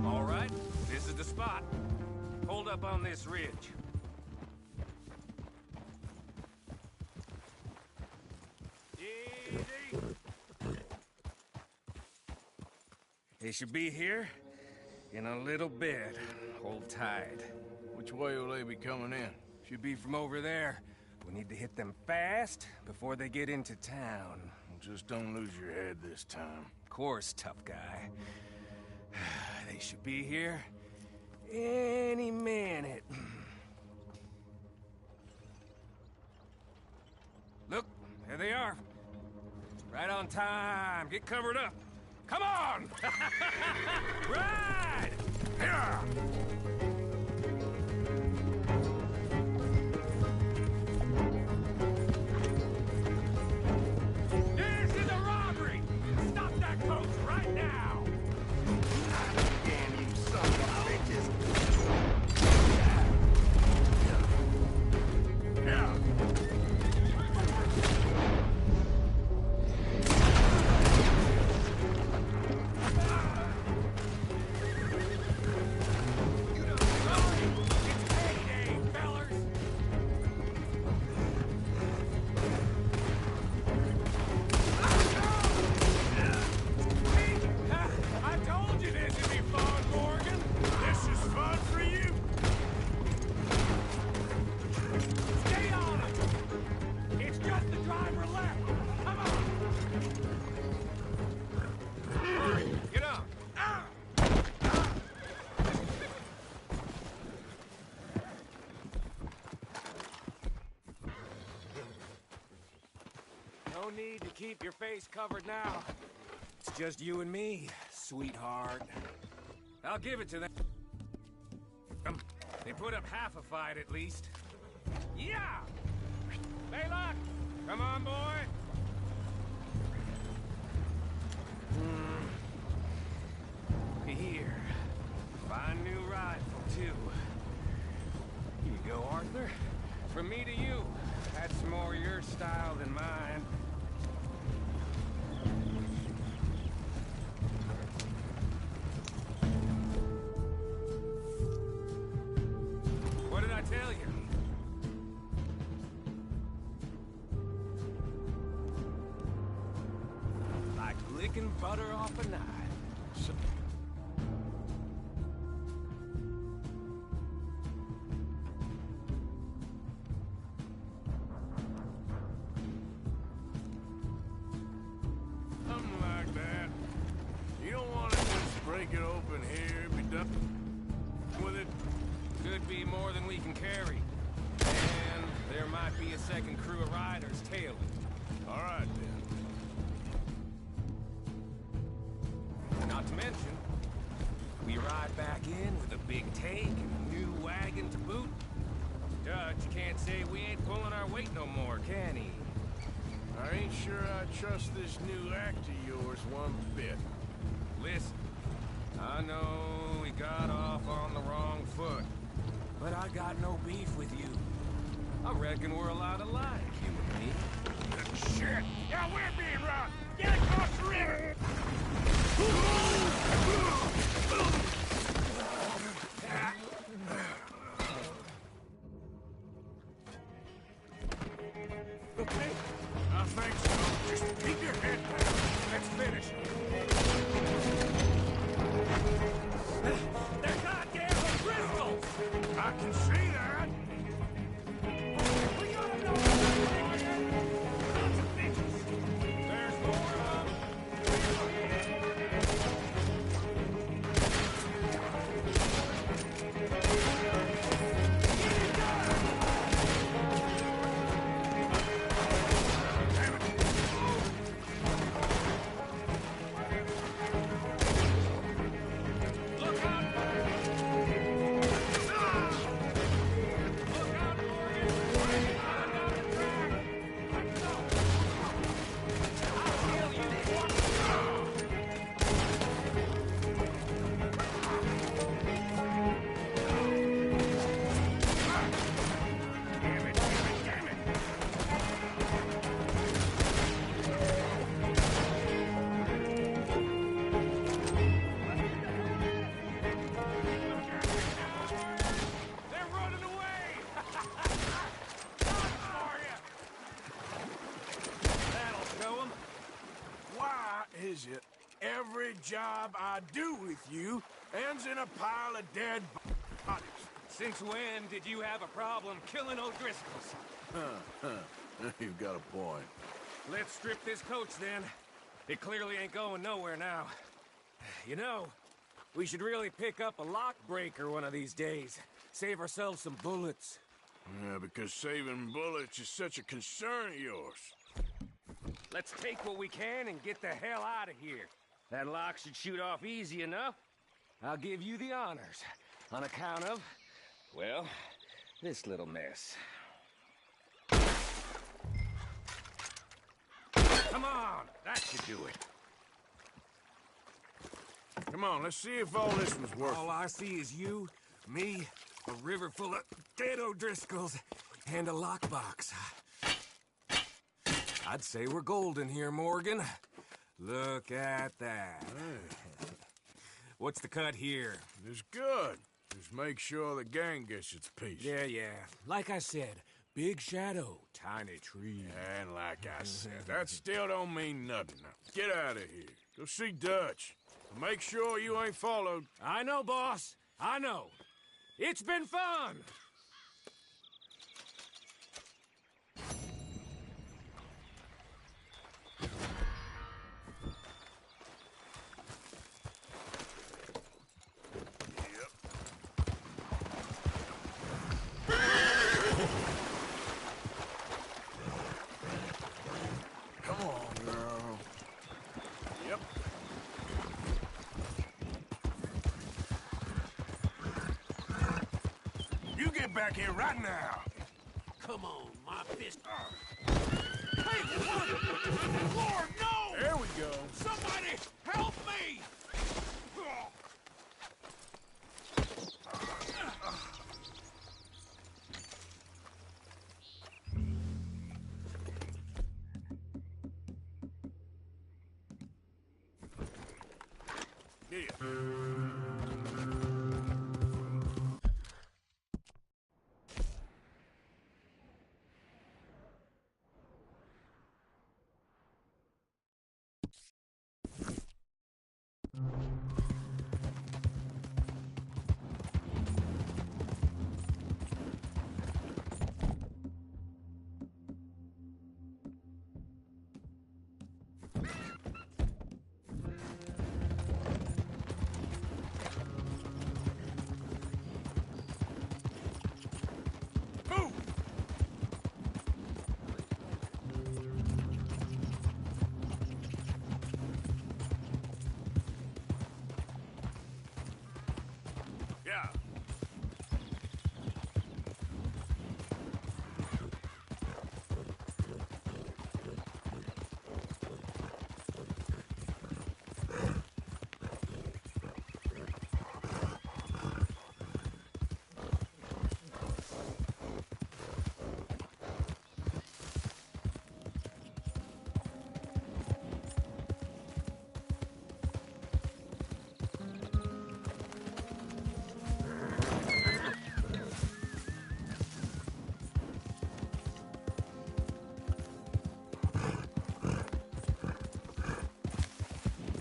All right, this is the spot. Hold up on this ridge. Easy. They should be here in a little bit. Hold tight. Which way will they be coming in? Should be from over there. We need to hit them fast before they get into town. Just don't lose your head this time. Of course, tough guy. They should be here any minute. Look, there they are. Right on time. Get covered up. Come on! Ride! Yeah! This is a robbery! Stop that coach right now! Damn you son of bitches! Yeah! No need to keep your face covered now. It's just you and me, sweetheart. I'll give it to them. They put up half a fight at least. Yeah! Layla! Come on, boy! Here. Fine new rifle, too. Here you go, Arthur. From me to you. That's more your style than mine. What did I tell you? Like licking butter off a knife. Something like that. You don't want to just break it open here, be done with it? Could be more than we can carry. And there might be a second crew of riders tailing. All right, then. Not to mention, we ride back in with a big take and a new wagon to boot. Dutch can't say we ain't pulling our weight no more, can he? I ain't sure I trust this new act of yours one bit. Listen, I know we got off on the wrong foot, but I got no beef with you. I reckon we're a lot alike, you and me. Shit! Yeah, we're being robbed! Get across the river! Okay, I think so. Just keep your head down. let's finish. They're goddamn crystals! I can see that. We gotta know what's going on. Sons of bitches! There's more of them. every job I do with you ends in a pile of dead bodies. Since when did you have a problem killing O'Driscolls? You've got a point. Let's strip this coach, then. It clearly ain't going nowhere now. You know, we should really pick up a lock breaker one of these days. Save ourselves some bullets. Yeah, because saving bullets is such a concern of yours. Let's take what we can and get the hell out of here. That lock should shoot off easy enough. I'll give you the honors. On account of, well, this little mess. Come on, that should do it. Come on, let's see if all this was worth All I see is you, me, a river full of dead O'Driscolls, and a lockbox. I'd say we're golden here, Morgan. Look at that. Hey, What's the cut here? it's good. Just make sure the gang gets its piece. Yeah. Like I said, big shadow, tiny tree. And like I said, that still don't mean nothing. Now, get out of here. Go see Dutch. Make sure you ain't followed. I know, boss. I know. It's been fun. Come on, girl. Yep. You get back here right now. Come on, my fist. Hey, what? Lord, no! There we go. Somebody help me! Yeah. Move! Yeah.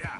Yeah.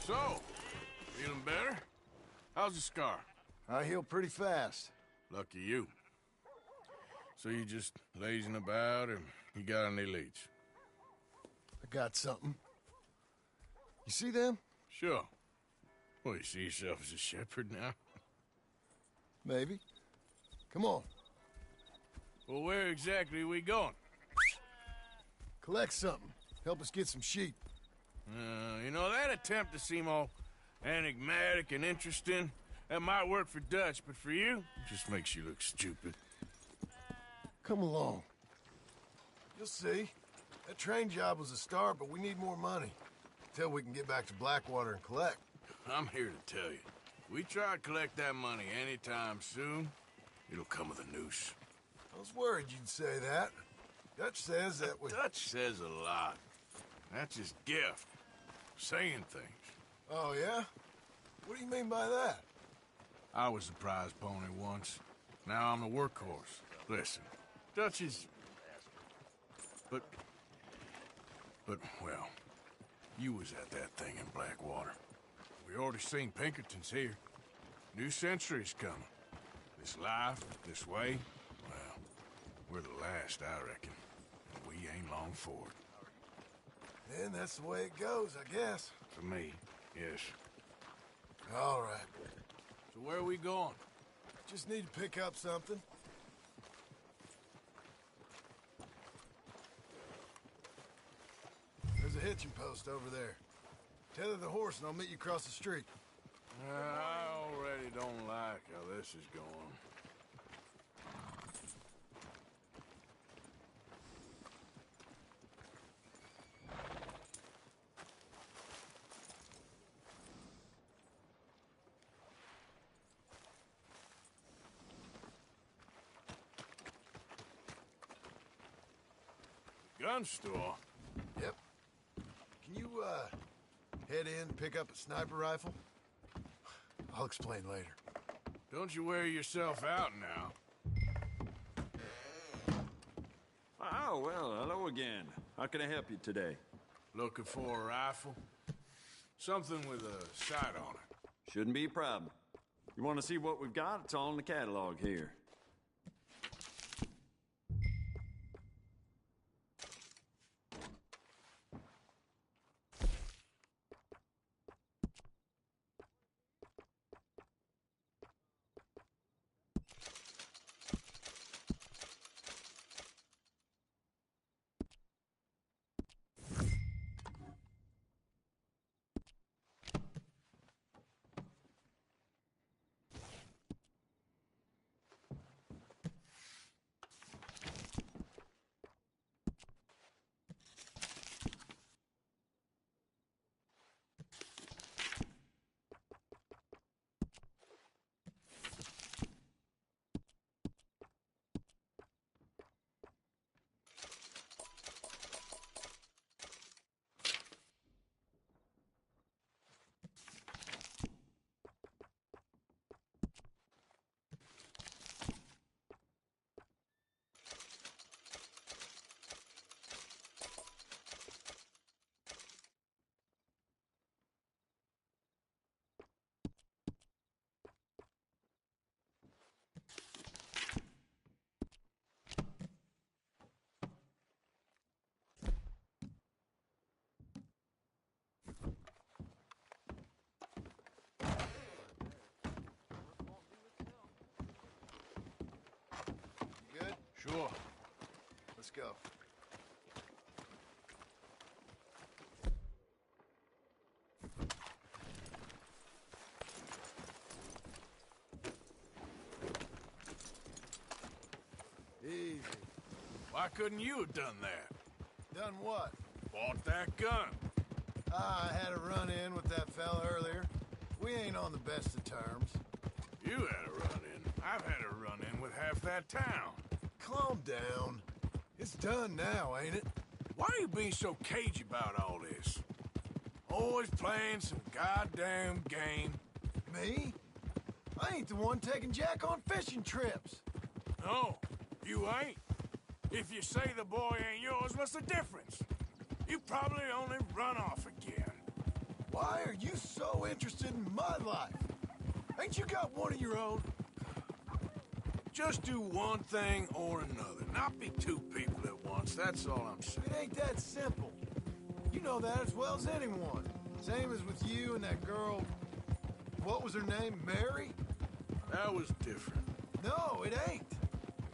So, feeling better? How's the scar? I heal pretty fast. Lucky you. So you just lazing about, or you got any leads? I got something. You see them? Sure. Well, you see yourself as a shepherd now? Maybe. Come on. Well, where exactly are we going? Collect something. Help us get some sheep. You know, that attempt to seem all enigmatic and interesting, that might work for Dutch, but for you, it just makes you look stupid. Come along. You'll see. That train job was a start, but we need more money. Till we can get back to Blackwater and collect. I'm here to tell you. We try to collect that money anytime soon, it'll come with a noose. I was worried you'd say that. Dutch says that we... Dutch says a lot. That's his gift. Saying things. Oh, yeah? What do you mean by that? I was the prize pony once. Now I'm the workhorse. Listen, Dutch is... But, well, you was at that thing in Blackwater. We already seen Pinkertons here. New century's coming. This life, this way, well, we're the last, I reckon. And we ain't long for it. Then that's the way it goes, I guess. For me, yes. All right. So where are we going? Just need to pick up something. There's a hitching post over there. Tether the horse and I'll meet you across the street. I already don't like how this is going. Gun store? Yep. Can you, head in, pick up a sniper rifle? I'll explain later. Don't you wear yourself out now. Oh, well, hello again. How can I help you today? Looking for a rifle? Something with a sight on it. Shouldn't be a problem. You want to see what we've got? It's all in the catalog here. Good? Sure. Let's go. Easy. Why couldn't you have done that? Done what? Bought that gun. I had a run-in with that fella earlier. We ain't on the best of terms. You had a run-in. I've had a run-in with half that town. Calm down. It's done now, ain't it? Why are you being so cagey about all this? Always playing some goddamn game. Me? I ain't the one taking Jack on fishing trips. No, you ain't. If you say the boy ain't yours, what's the difference? You probably only run off again. Why are you so interested in my life? Ain't you got one of your own? Just do one thing or another. Not be two people at once, that's all I'm saying. It ain't that simple. You know that as well as anyone. Same as with you and that girl. What was her name? Mary? That was different. No, it ain't.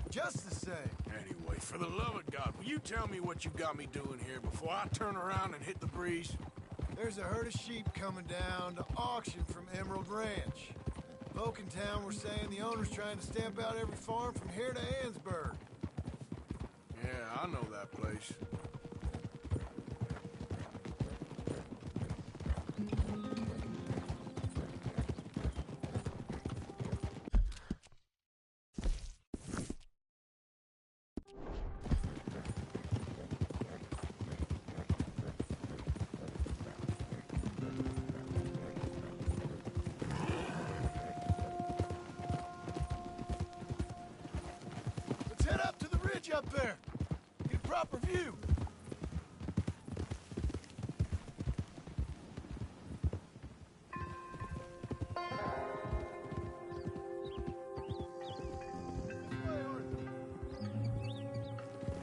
Just the same. Anyway, for the love of God, will you tell me what you got me doing here before I turn around and hit the breeze? There's a herd of sheep coming down to auction from Emerald Ranch. Folk in town were saying the owner's trying to stamp out every farm from here to Ansburg. Yeah, I know that place. Let's head up to the ridge up there. Get a proper view.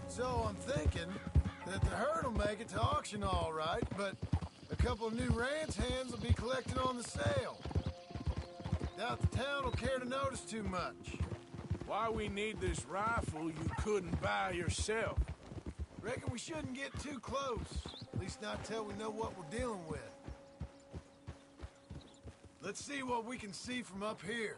So I'm thinking that the herd will make it to auction all right, but a couple of new ranch hands will be collecting on the sale. Doubt the town will care to notice too much. Why we need this rifle you couldn't buy yourself? Reckon we shouldn't get too close. At least not till we know what we're dealing with. Let's see what we can see from up here.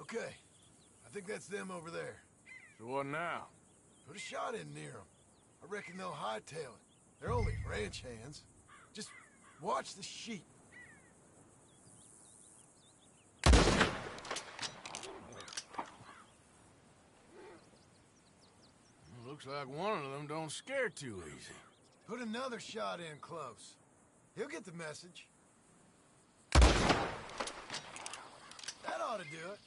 Okay, I think that's them over there. So what now? Put a shot in near them. I reckon they'll hightail it. They're only ranch hands. Just watch the sheep. Looks like one of them don't scare too easy. Put another shot in close. He'll get the message. That ought to do it.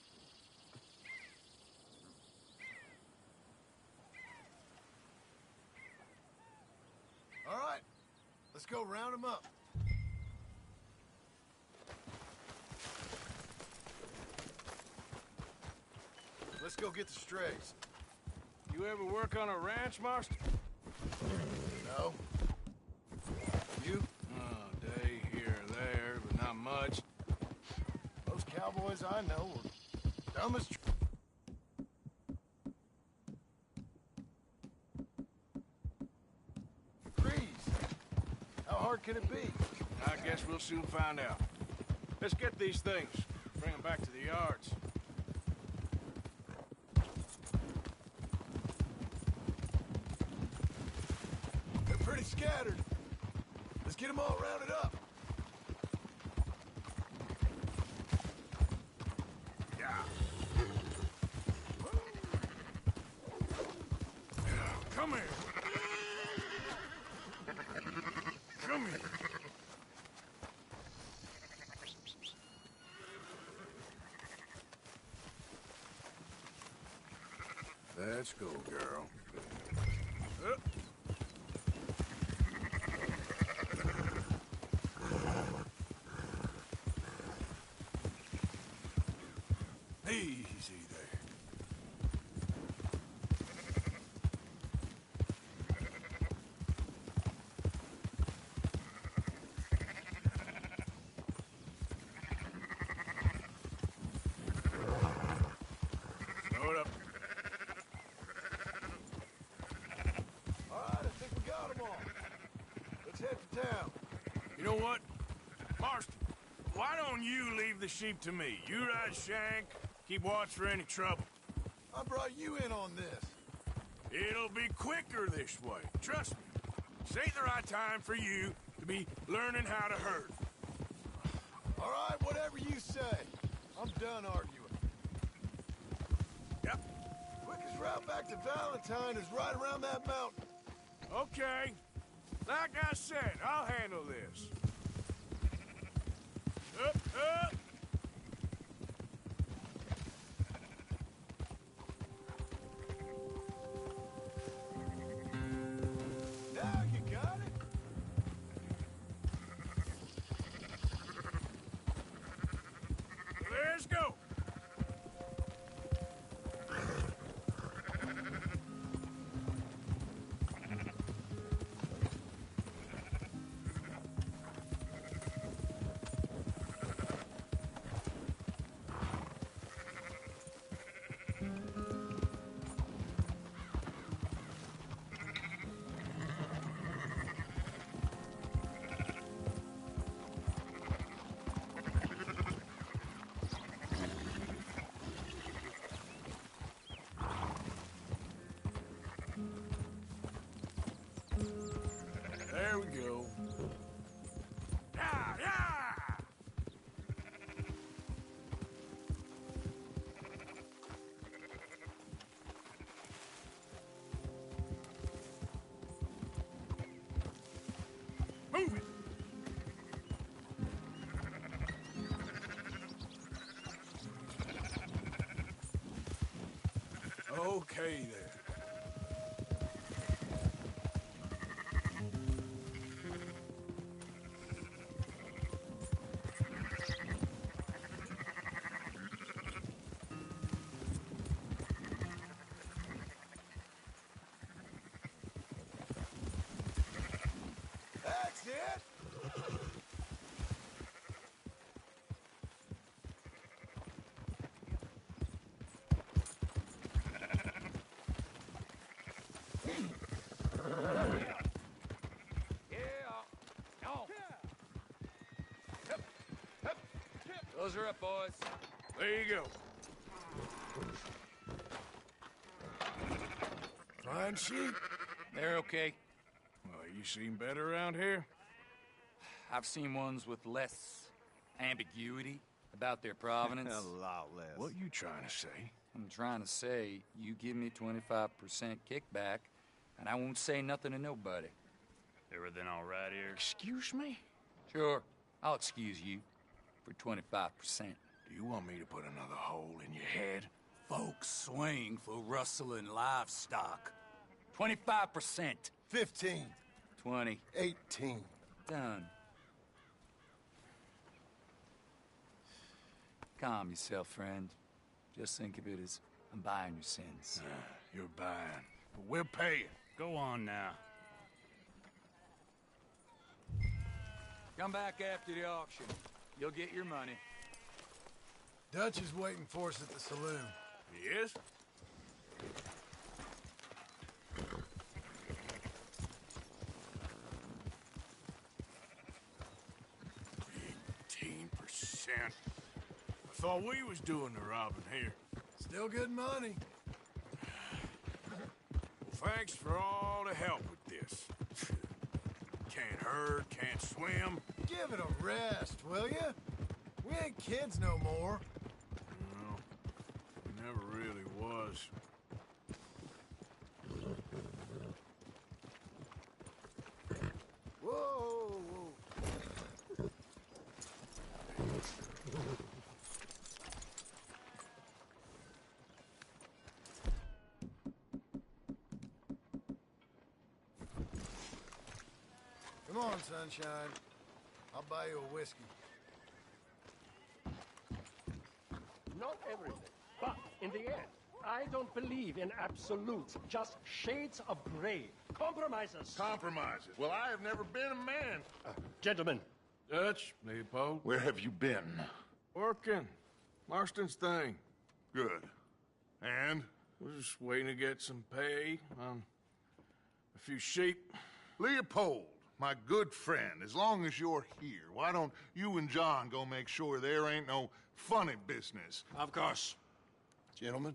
All right, let's go round them up. Let's go get the strays. You ever work on a ranch, Marston? No? You? Oh, day here or there, but not much. Most cowboys I know are dumb as... Freeze! How hard can it be? I guess we'll soon find out. Let's get these things. Bring them back to the yards. They're pretty scattered. Let's get them all rounded up. Come here. Come here. Let's go, girl. Up. Easy there. Throw it up. All right, I think we got them all. Let's head to town. You know what? Marston, why don't you leave the sheep to me? You ride Shank, keep watch for any trouble. I brought you in on this. It'll be quicker this way. Trust me. This ain't the right time for you to be learning how to herd. All right, whatever you say. I'm done arguing. Yep. Quickest route back to Valentine is right around that mountain. Okay. Like I said, I'll handle this. Up, up. Okay, then. That's it! Those are up, boys. There you go. Fine sheep. They're okay. Well, you seen better around here? I've seen ones with less ambiguity about their provenance. A lot less. What you trying to say? I'm trying to say, you give me 25% kickback, and I won't say nothing to nobody. Everything all right here? Excuse me? Sure, I'll excuse you for 25%. Do you want me to put another hole in your head? Folks swing for rustling livestock. 25%. 15. 20. 18. Done. Calm yourself, friend. Just think of it as I'm buying your sins. You're buying, but we're paying. Go on now. Come back after the auction. You'll get your money. Dutch is waiting for us at the saloon. Yes? I thought we was doing the robbing here. Still good money. Well, thanks for all the help with this. Can't herd, can't swim. Give it a rest, will ya? We ain't kids no more. No, never really was. Whoa, whoa. Come on, sunshine. I'll buy you a whiskey. Not everything, but in the end, I don't believe in absolutes, just shades of gray. Compromises. Compromises. Well, I have never been a man. Gentlemen, Dutch, Leopold. Where have you been? Working. Marston's thing. Good. And? We're just waiting to get some pay on a few sheep. Leopold, my good friend, as long as you're here, why don't you and John go make sure there ain't no funny business? Of course. Gentlemen,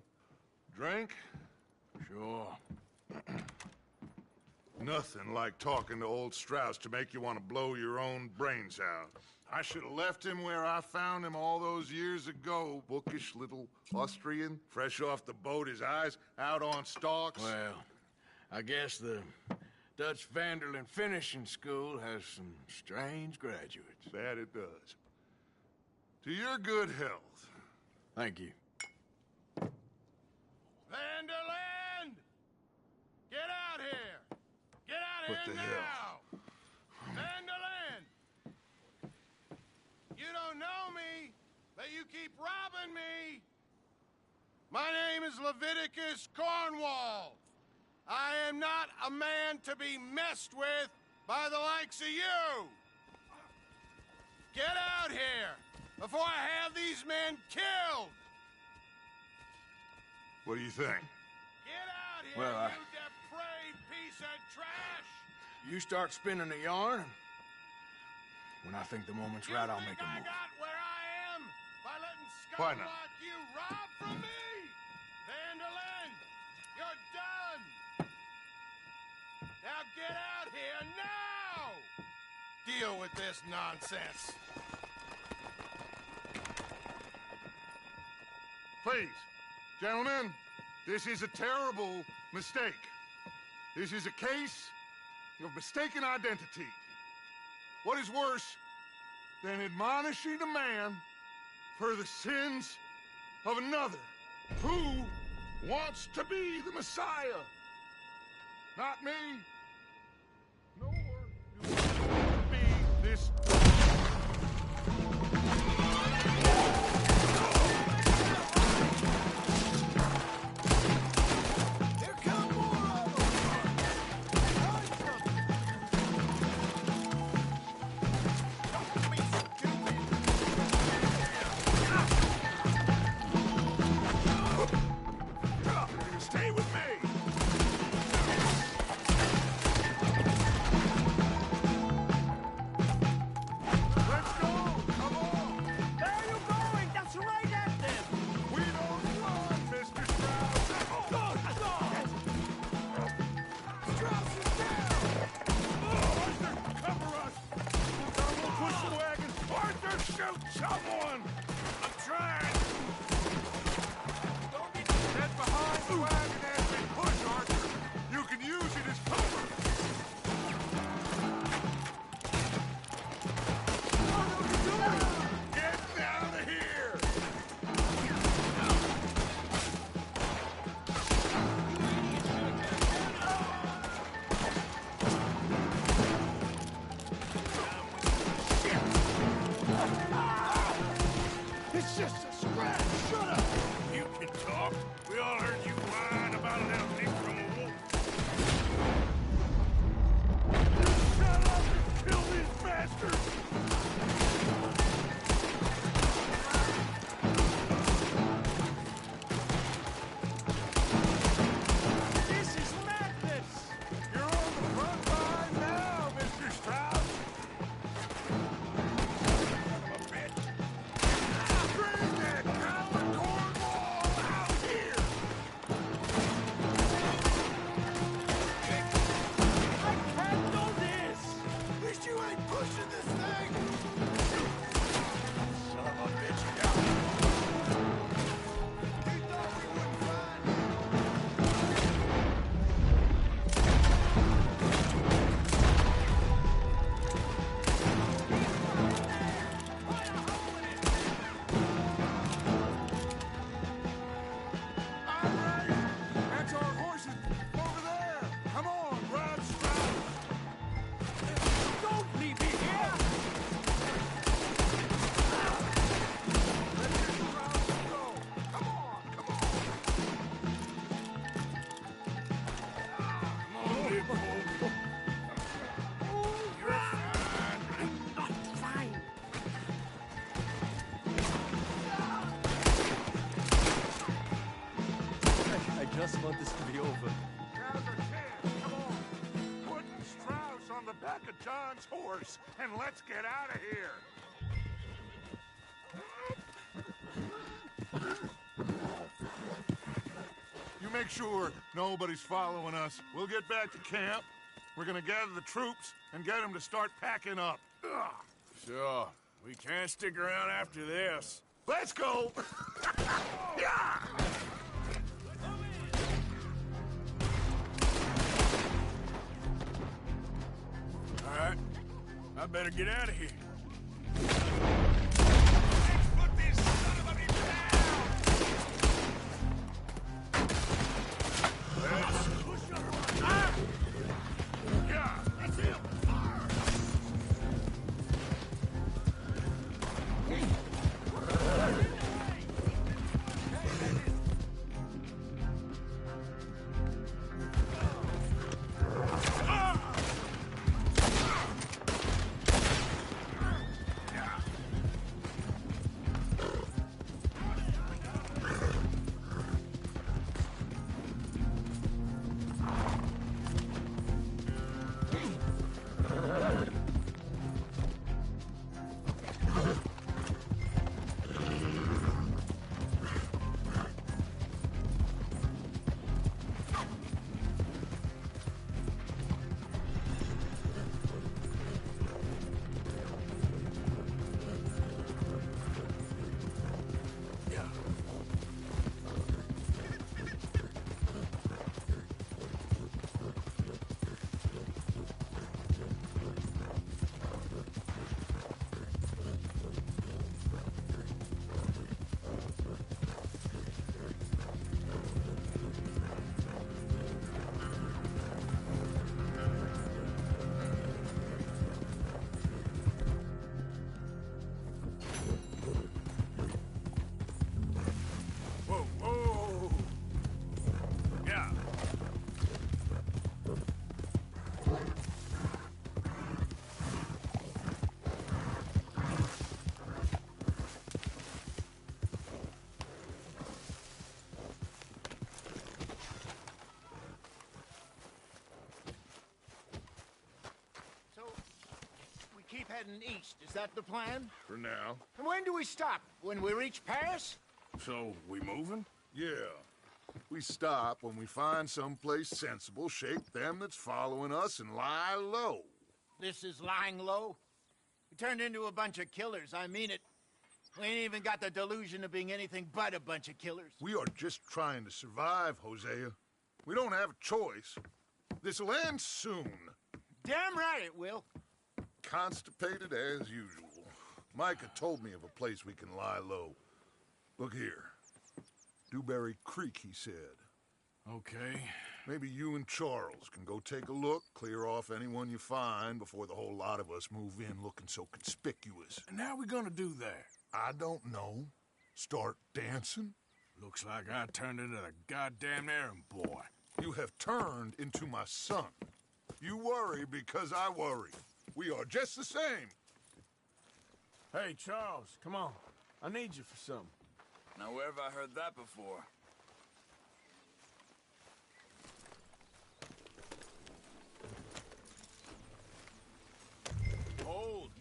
drink? Sure. Nothing like talking to old Strauss to make you want to blow your own brains out. I should have left him where I found him all those years ago. Bookish little Austrian, fresh off the boat, his eyes out on stalks. Well, I guess the Dutch Vanderlyn Finishing School has some strange graduates. That it does. To your good health. Thank you. Vanderland! Get out here! Get out What here the now! hell? Vanderland! You don't know me, but you keep robbing me! My name is Leviticus Cornwall. I am not a man to be messed with by the likes of you! Get out here before I have these men killed! What do you think? Get out here, Well, you depraved piece of trash! You start spinning the yarn, and when I think the moment's right, I'll make a I move. got where I am by letting Why scum not? like you rob from me? Vanderlyn, you're done! Now get out here now! Deal with this nonsense. Please, gentlemen, this is a terrible mistake. This is a case of mistaken identity. What is worse than admonishing a man for the sins of another? Who wants to be the Messiah. Not me. Nor do I want to be this. Stay with me! Let's go! Come on! Where are you going? That's right at them! We don't run, Mr. Strauss! Strauss is down! Arthur, cover us! We'll push the wagon! Arthur, shoot someone! I'm trying! Get behind the wagon as we push, Arthur! You can use it as cover! Get out of here! It's just a scratch! Shut up! You can talk. We all heard you whine about a little thing from a wolf. Shut up and kill these bastards! This is madness! You're on the front line now, Mr. Strauss! A bitch! Bring that coward Cornwall out here! I can't do this! At least you ain't pushing this thing! Son of a bitch, yeah! He thought we wouldn't find him! All right! That's our horses! Over there! Come on, ride Strauss! Don't leave me here! Let Mr. Strauss go! Come on, come on! Come on, big bull! You're fine! I'm not fine! I just want this to be over. Now's our chance! Come on! Put Strauss on the back of John's horse, and let's get out of here! You make sure nobody's following us. We'll get back to camp. We're gonna gather the troops and get them to start packing up. Sure. We can't stick around after this. Let's go! Yeah! All right. I better get out of here. Put this son of a bitch down! Yeah, that's him! heading east. Is that the plan? For now. And when do we stop? When we reach Paris? So, we moving? Yeah. We stop when we find someplace sensible, shake them that's following us, and lie low. This is lying low? We turned into a bunch of killers, I mean it. We ain't even got the delusion of being anything but a bunch of killers. We are just trying to survive, Hosea. We don't have a choice. This'll end soon. Damn right it will. Constipated as usual. Micah told me of a place we can lie low. Look here. Dewberry Creek, he said. Okay. Maybe you and Charles can go take a look, clear off anyone you find before the whole lot of us move in looking so conspicuous. And how we gonna do that? I don't know. Start dancing? Looks like I turned into the goddamn errand boy. You have turned into my son. You worry because I worry. We are just the same. Hey, Charles, come on. I need you for something. Now, where have I heard that before? Hold!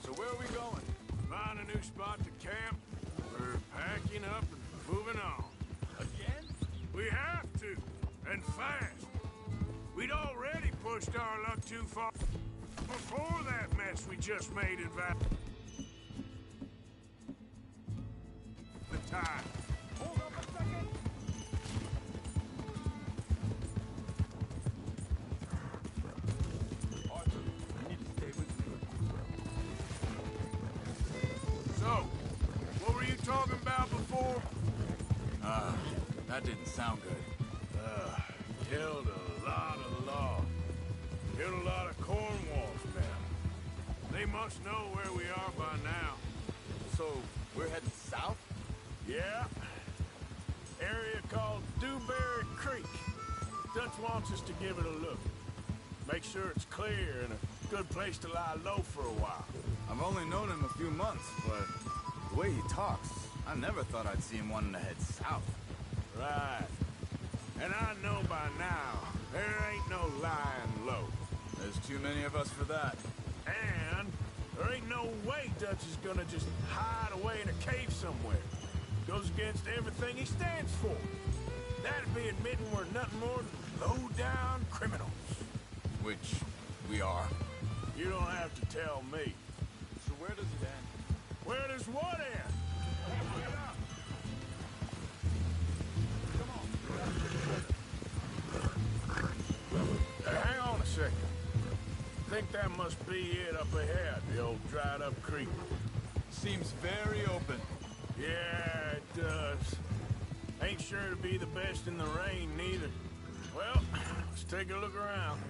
So where are we going? Find a new spot to camp. We're packing up and moving on. Again? We have to, and fast. We'd already pushed our luck too far before that mess we just made in the time. Hold up a second! Arthur, you need to stay with me. So, what were you talking about before? That didn't sound good. Killed a lot of law. Killed a lot of Cornwall's men. They must know where we are by now. So, we're heading south? Yeah. Area called Dewberry Creek. Dutch wants us to give it a look. Make sure it's clear and a good place to lie low for a while. I've only known him a few months, but the way he talks, I never thought I'd see him wanting to head south. Right. And I know by now, there ain't no lying low. There's too many of us for that. And there ain't no way Dutch is gonna just hide away in a cave somewhere. Goes against everything he stands for. That'd be admitting we're nothing more than low-down criminals. Which we are. You don't have to tell me. So where does it end? Where does what end? Get up. Hang on a second. Think that must be it up ahead, the old dried-up creek. Seems very open. Yeah, it does. Ain't sure to be the best in the rain, neither. Well, let's take a look around.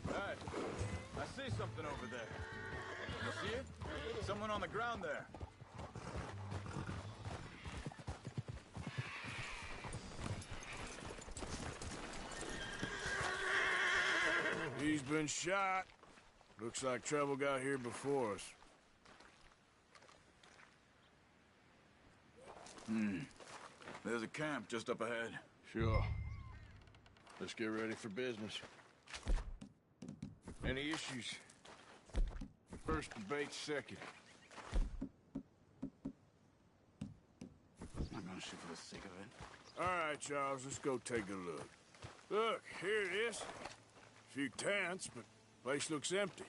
Hey, I see something over there. You see it? Someone on the ground there. He's been shot. Looks like trouble got here before us. There's a camp just up ahead. Sure. Let's get ready for business. Any issues? First debate, second. I'm not gonna shoot for the sake of it. All right, Charles, let's go take a look. Look, here it is. A few tents, but place looks empty.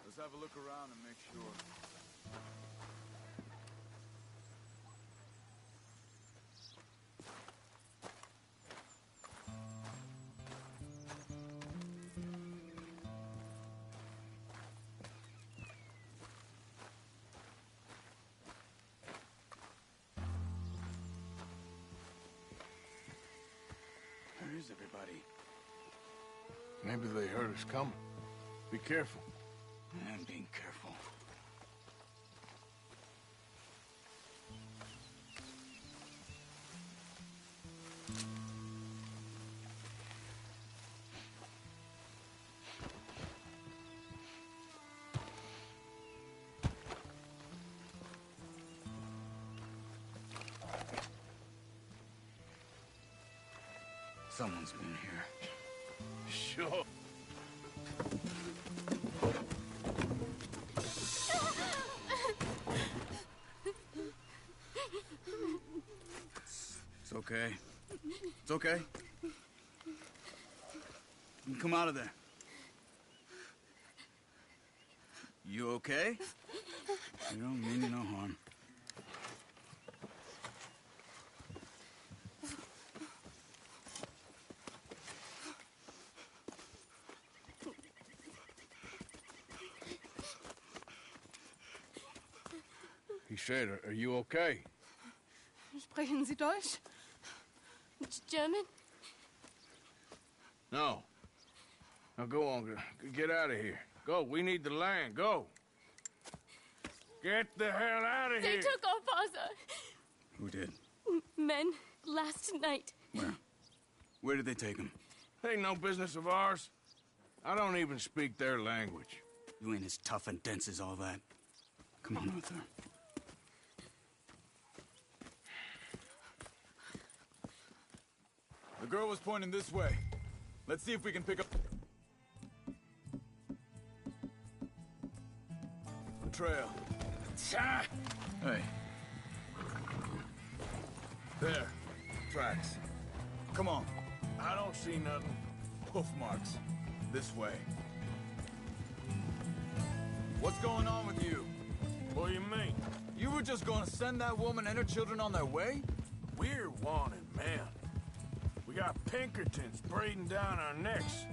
Let's have a look around and make sure. Where is everybody? Maybe they heard us coming. Be careful. I'm being careful. Someone's been here. Sure. It's okay. It's okay. You come out of there. You okay? You don't mean you no harm. He said, are you okay? Sprechen Sie Deutsch? German? No. Now go on, get out of here. Go, we need the land, go. Get the hell out of They here. took our father. Who did? Men, last night. Where? Where did they take him? Ain't no business of ours. I don't even speak their language. You ain't as tough and dense as all that. Come on, Arthur. The girl was pointing this way. Let's see if we can pick up the trail. Hey. There. Tracks. Come on. I don't see nothing. Hoof marks. This way. What's going on with you? What do you mean? You were just gonna send that woman and her children on their way? We're wanted, man. We got Pinkertons braiding down our necks.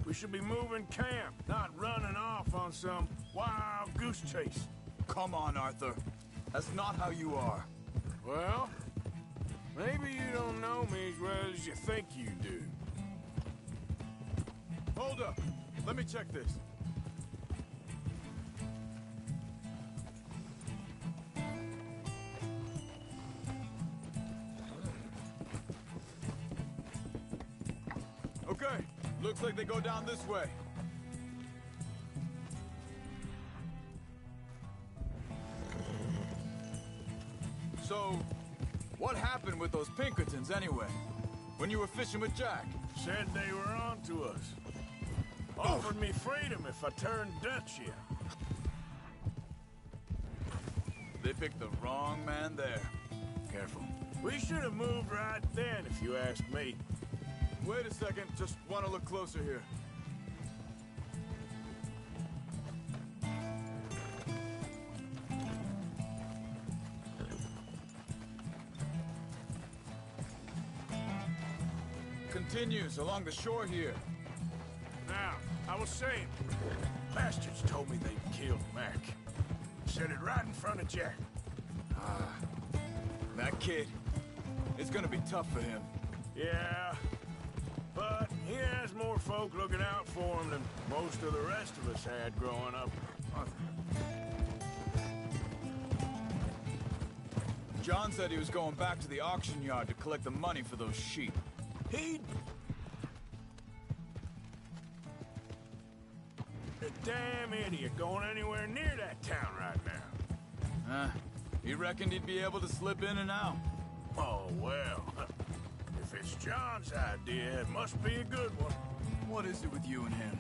We should be moving camp, not running off on some wild goose chase. Come on, Arthur. That's not how you are. Well, maybe you don't know me as well as you think you do. Hold up. Let me check this. Okay. Looks like they go down this way. So, what happened with those Pinkertons anyway? When you were fishing with Jack? Said they were on to us. Offered me freedom if I turned Dutch here. They picked the wrong man there. Careful. We should have moved right then, if you ask me. Wait a second, just want to look closer here. Continues along the shore here. Now, I was saying, bastards told me they'd killed Mac. Said it right in front of Jack. That kid, it's gonna be tough for him. Yeah, but he has more folk looking out for him than most of the rest of us had growing up. John said he was going back to the auction yard to collect the money for those sheep. He'd... A damn idiot going anywhere near that town right now. He reckoned he'd be able to slip in and out. Oh, well. If it's John's idea, it must be a good one. What is it with you and him?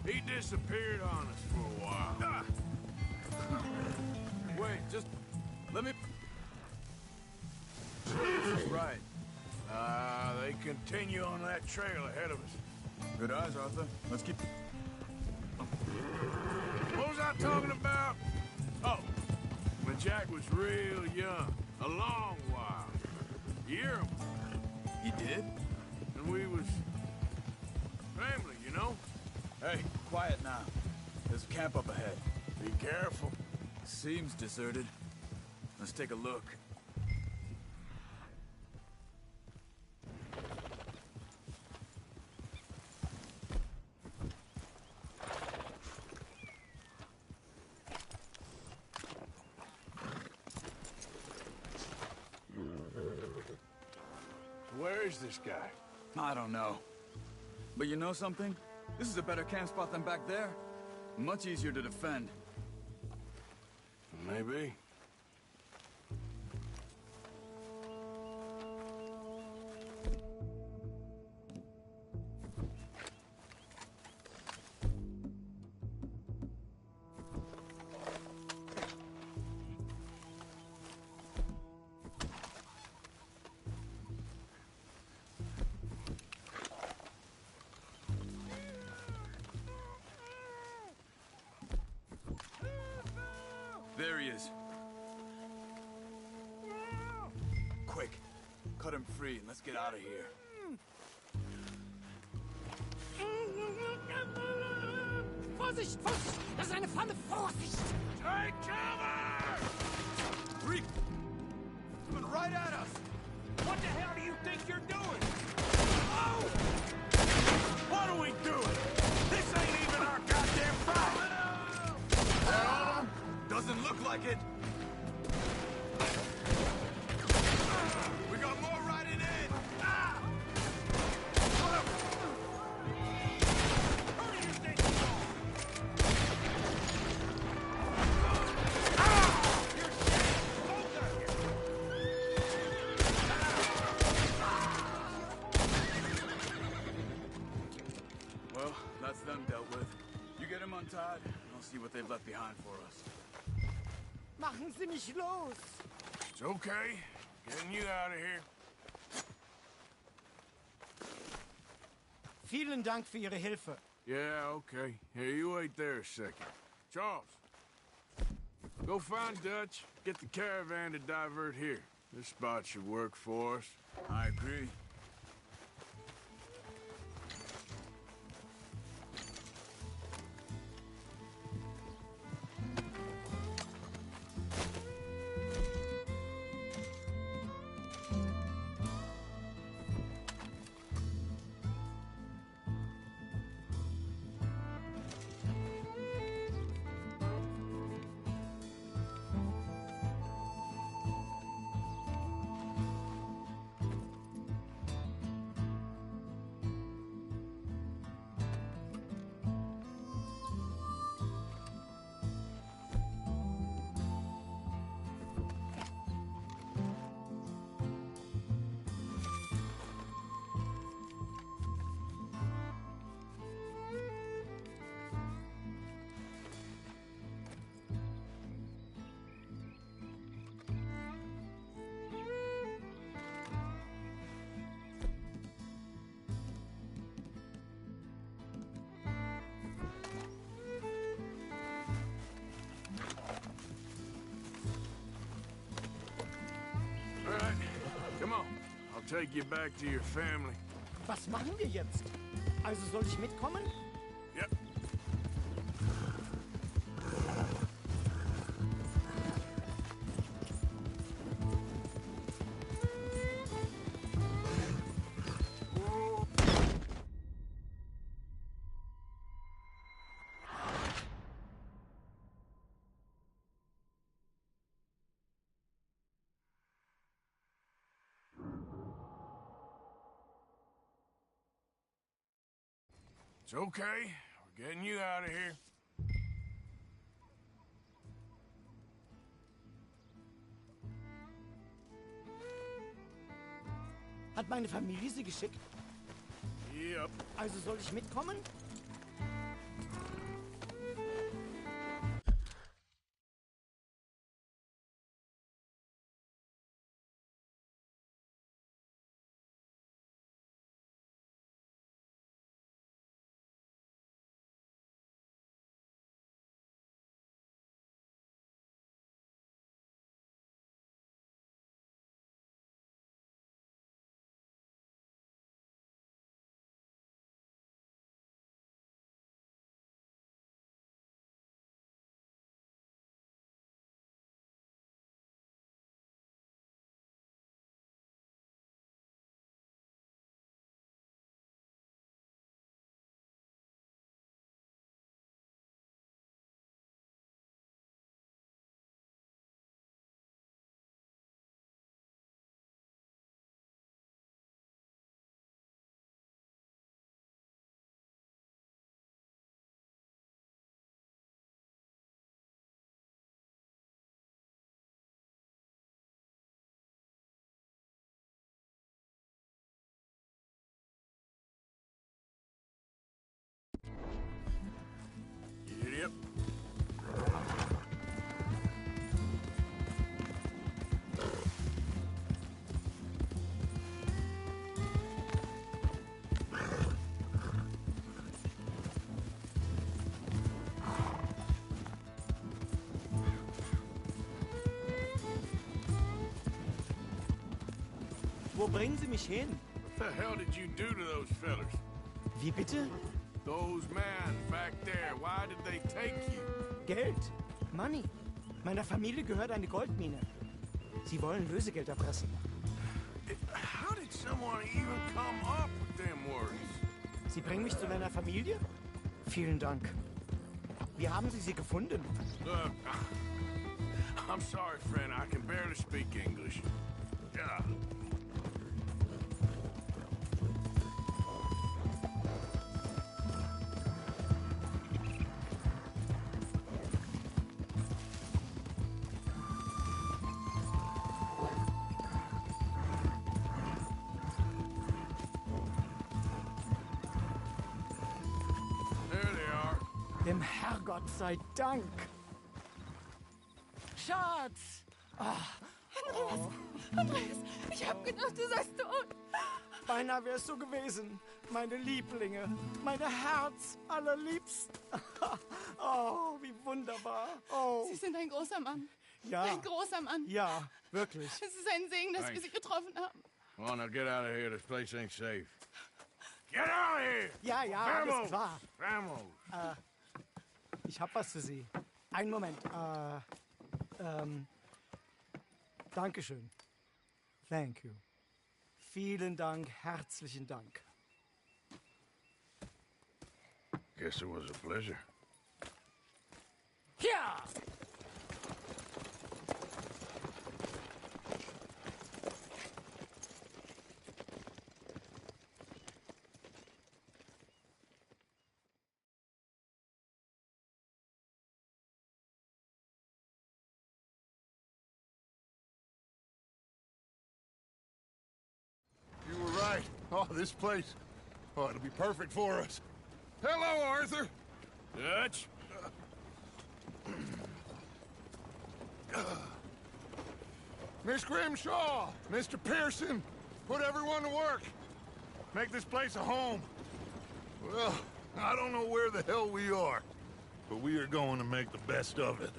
He disappeared on us for a while. Wait, just let me... Right. They continue on that trail ahead of us. Good eyes, Arthur. Let's keep... What was I talking about? Oh, when Jack was real young. A long while. A year ago. He did? And we was... family, you know? Hey, quiet now. There's a camp up ahead. Be careful. Seems deserted. Let's take a look. Where is this guy? I don't know. But you know something? This is a better camp spot than back there. Much easier to defend. Maybe. Cut him free and let's get out of here. Vorsicht, Vorsicht! Das ist eine Falle! Vorsicht! Take cover! Freak! Coming right at us! What the hell do you think you're doing? Oh! What are we doing? This ain't even our goddamn fight! Doesn't look like it! We got more riding in! Well, that's them dealt with. You get them untied, and I'll see what they've left behind for us. Machen Sie mich los! It's okay. Getting you out of here. Vielen Dank für Ihre Hilfe. Yeah, okay. Here, you wait there a second. Charles, go find Dutch. Get the caravan to divert here. This spot should work for us. I agree. All right, come on. I'll take you back to your family. Was machen wir jetzt? Also soll ich mitkommen? Yep. It's okay. We're getting you out of here. Hat meine Familie Sie geschickt? Yep. Also soll ich mitkommen? Wo bringen Sie mich hin? What the hell did you do to those fellas? Wie bitte? Those men back there, why did they take you? Geld. Money. Meiner Familie gehört eine Goldmine. Sie wollen Lösegeld erpressen. How did someone even come up with them words? Sie bringen mich zu deiner Familie? Vielen Dank. Wie haben Sie sie gefunden? Look, I'm sorry, friend. I can barely speak English. Yeah. Dem Herrgott sei Dank. Schatz! Andreas, ich hab gedacht, du seist tot. Beinahe wärst du gewesen. Meine Lieblinge. Meine Herz allerliebst. Oh, wie wunderbar. Oh. Sie sind ein großer Mann. Ja. Ein großer Mann. Ja, wirklich. Es ist ein Segen, dass wir Sie getroffen haben. Come on, now get out of here. This place ain't safe. Get out of here! Ja, ja, Vamos! alles klar. Vamos! Ich hab was für Sie. Einen Moment. Dankeschön. Thank you. Vielen Dank, herzlichen Dank. Guess it was a pleasure. Ja! You were right. Oh, this place. Oh, it'll be perfect for us. Hello, Arthur. Dutch? Miss Grimshaw, Mr. Pearson, put everyone to work. Make this place a home. Well, I don't know where the hell we are, but we are going to make the best of it.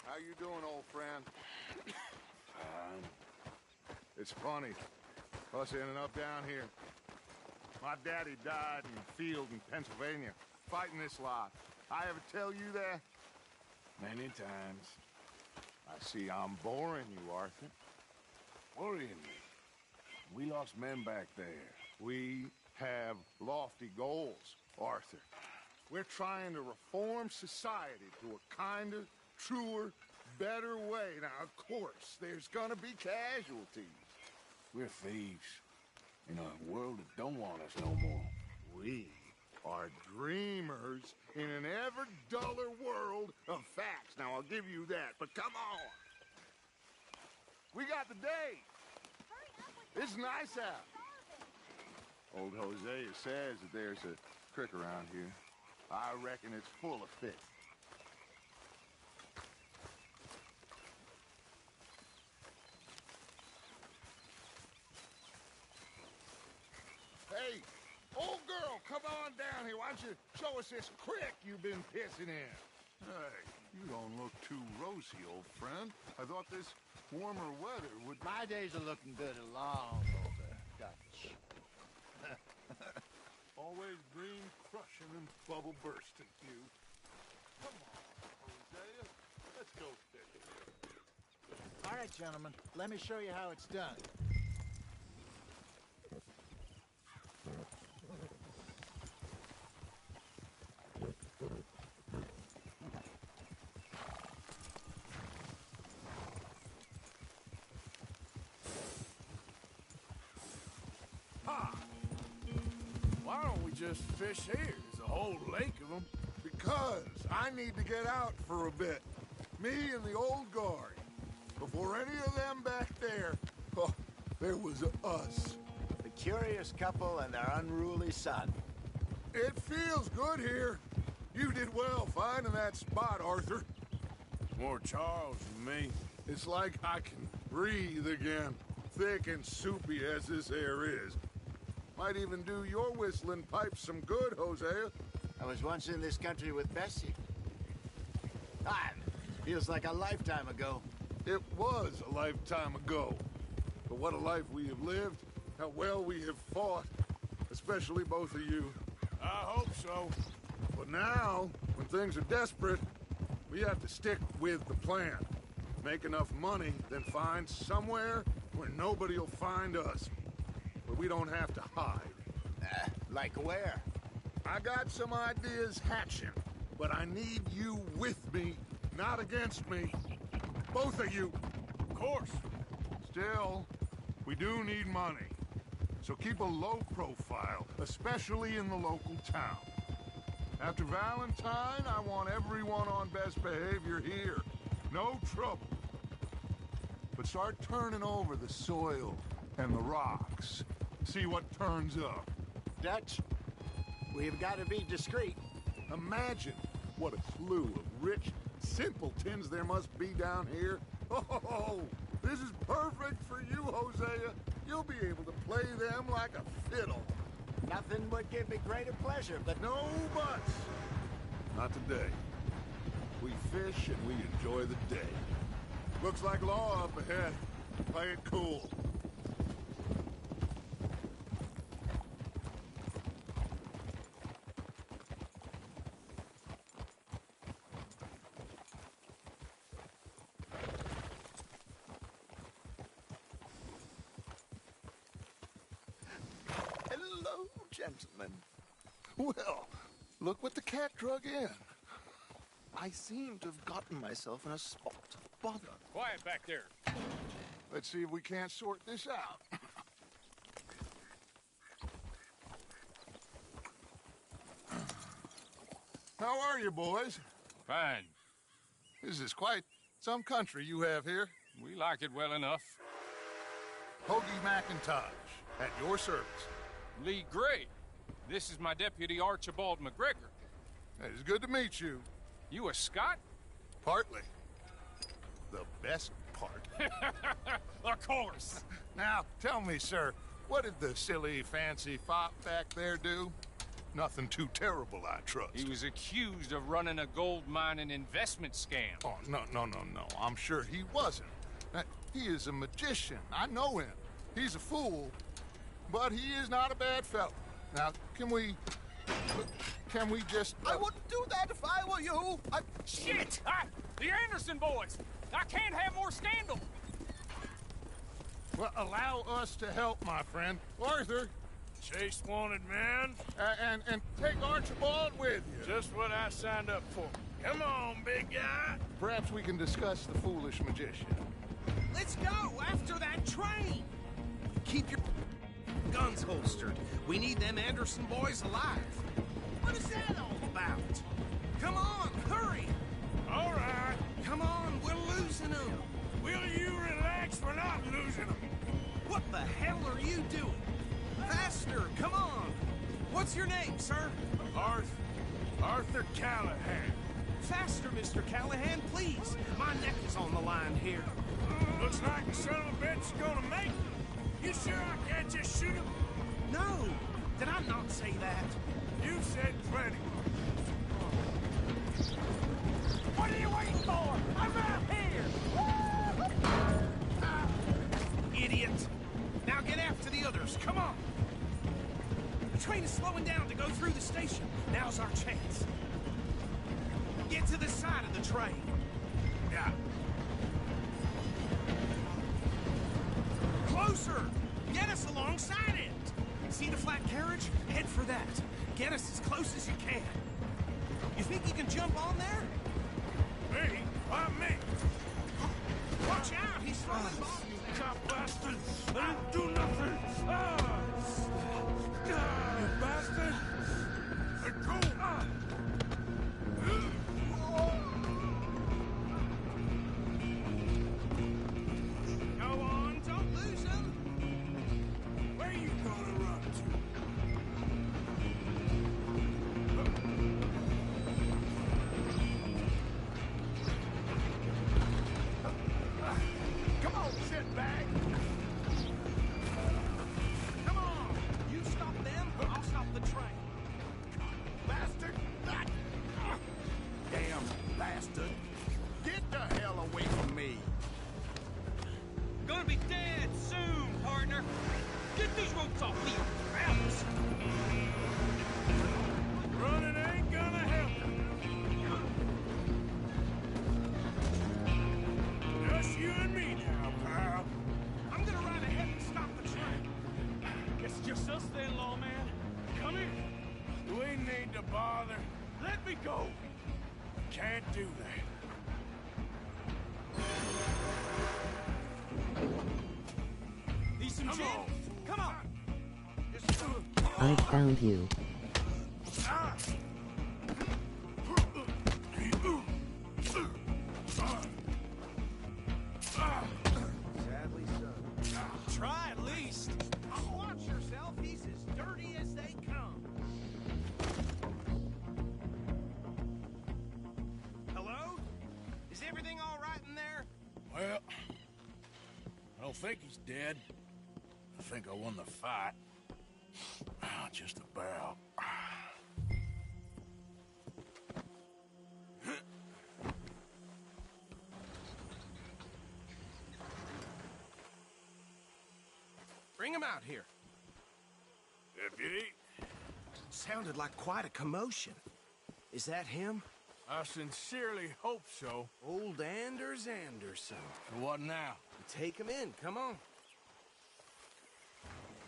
How you doing, old friend? It's funny, us ending up down here. My daddy died in the field in Pennsylvania, fighting this lot. I ever tell you that? Many times. I see I'm boring you, Arthur. Worrying me. We lost men back there. We have lofty goals, Arthur. We're trying to reform society to a kinder, truer, better way. Now, of course, there's gonna be casualties. We're thieves. In a world that don't want us no more. We are dreamers in an ever duller world of facts. Now, I'll give you that, but come on. We got the day. It's nice out. Old Hosea says that there's a creek around here. I reckon it's full of fish. Hey, old girl, come on down here. Why don't you show us this creek you've been pissing in? Hey, you don't look too rosy, old friend. I thought this warmer weather would... My days are looking good along over, Dutch. bubble bursting, you. Come on, Hosea. Let's go fishing. All right, gentlemen. Let me show you how it's done. Why don't we just fish here? There's a whole lake of them. Because I need to get out for a bit. Me and the old guard. Before any of them back there, oh, there was us. The curious couple and their unruly son. It feels good here. You did well finding that spot, Arthur. More Charles than me. It's like I can breathe again, thick and soupy as this air is. Might even do your whistling pipes some good, Hosea. I was once in this country with Bessie. Feels like a lifetime ago. It was a lifetime ago. But what a life we have lived, how well we have fought, especially both of you. I hope so. But now, when things are desperate, we have to stick with the plan. Make enough money, then find somewhere where nobody will find us. Where we don't have to hide. Like where? I got some ideas hatching, but I need you with me, not against me. Both of you. Of course. Still, we do need money. So keep a low profile, especially in the local town. After Valentine, I want everyone on best behavior here. No trouble. But start turning over the soil and the rocks. See what turns up. Dutch, we've got to be discreet. Imagine what a slew of rich simpletons there must be down here. Oh, this is perfect for you, Hosea. You'll be able to play them like a fiddle. Nothing would give me greater pleasure, but... No buts. Not today. We fish and we enjoy the day. Looks like law up ahead. Play it cool. Hello, gentlemen. Well, look what the cat drug in. I seem to have gotten myself in a spot of bother. Quiet back there. Let's see if we can't sort this out. How are you, boys? Fine. This is quite some country you have here. We like it well enough. Hoagie McIntosh, at your service. Lee Gray. This is my deputy, Archibald McGregor. It's good to meet you. You a Scot? Partly. The best part. Of course. Now, tell me, sir, what did the silly, fancy fop back there do? Nothing too terrible, I trust. He was accused of running a gold mining investment scam. Oh, no. I'm sure he wasn't. He is a magician. I know him. He's a fool, but he is not a bad fellow. Now, can we just... I wouldn't do that if I were you. Shit! The Anderson boys! I can't have more scandal! Well, allow us to help, my friend. Arthur! Chase wanted man. And take Archibald with you. Just what I signed up for. Come on, big guy. Perhaps we can discuss the foolish magician. Let's go after that train! Keep your guns holstered. We need them Anderson boys alive. What is that all about? Come on, hurry! All right. Come on, we're losing them. Will you relax? We're not losing them. What the hell are you doing? Faster, come on! What's your name, sir? Arthur Callahan. Faster, Mr. Callahan, please. My neck is on the line here. Looks like the son of a bitch is gonna make it. You sure I can't just shoot him? No! Did I not say that? You said plenty. What are you waiting for? I'm right here! Idiot! Now get after the others, come on! train is slowing down to go through the station. Now's our chance. Get to the side of the train. Yeah. Closer! Get us alongside it! See the flat carriage? Head for that. Get us as close as you can. You think you can jump on there? Me? Why me? Watch out! He's throwing bombs! Stop, bastard! I didn't do nothing! Ah! You bastard! Let go! Go on, don't lose him! Where you gonna run to? Come on, shitbag! Come on! You stop them, I'll stop the train. Bastard! Damn bastard. Get the hell away from me. Gonna be dead soon, partner. Get these ropes off me, traps. Running ain't gonna help. Just you and me now, pal. I'm gonna ride ahead and stop the train. Guess it's just us then, lawman. Come here. Do we need to bother? Let me go. Can't do that. Need some gin? Come on. I found you. Sadly so. Try at least. Watch yourself. He's as dirty as they come. Hello? Is everything all right in there? Well, I don't think he's dead. I think I won the fight. Just about. Bring him out here. Deputy? Sounded like quite a commotion. Is that him? I sincerely hope so. Old Anders Anderson. What now? Take him in, come on.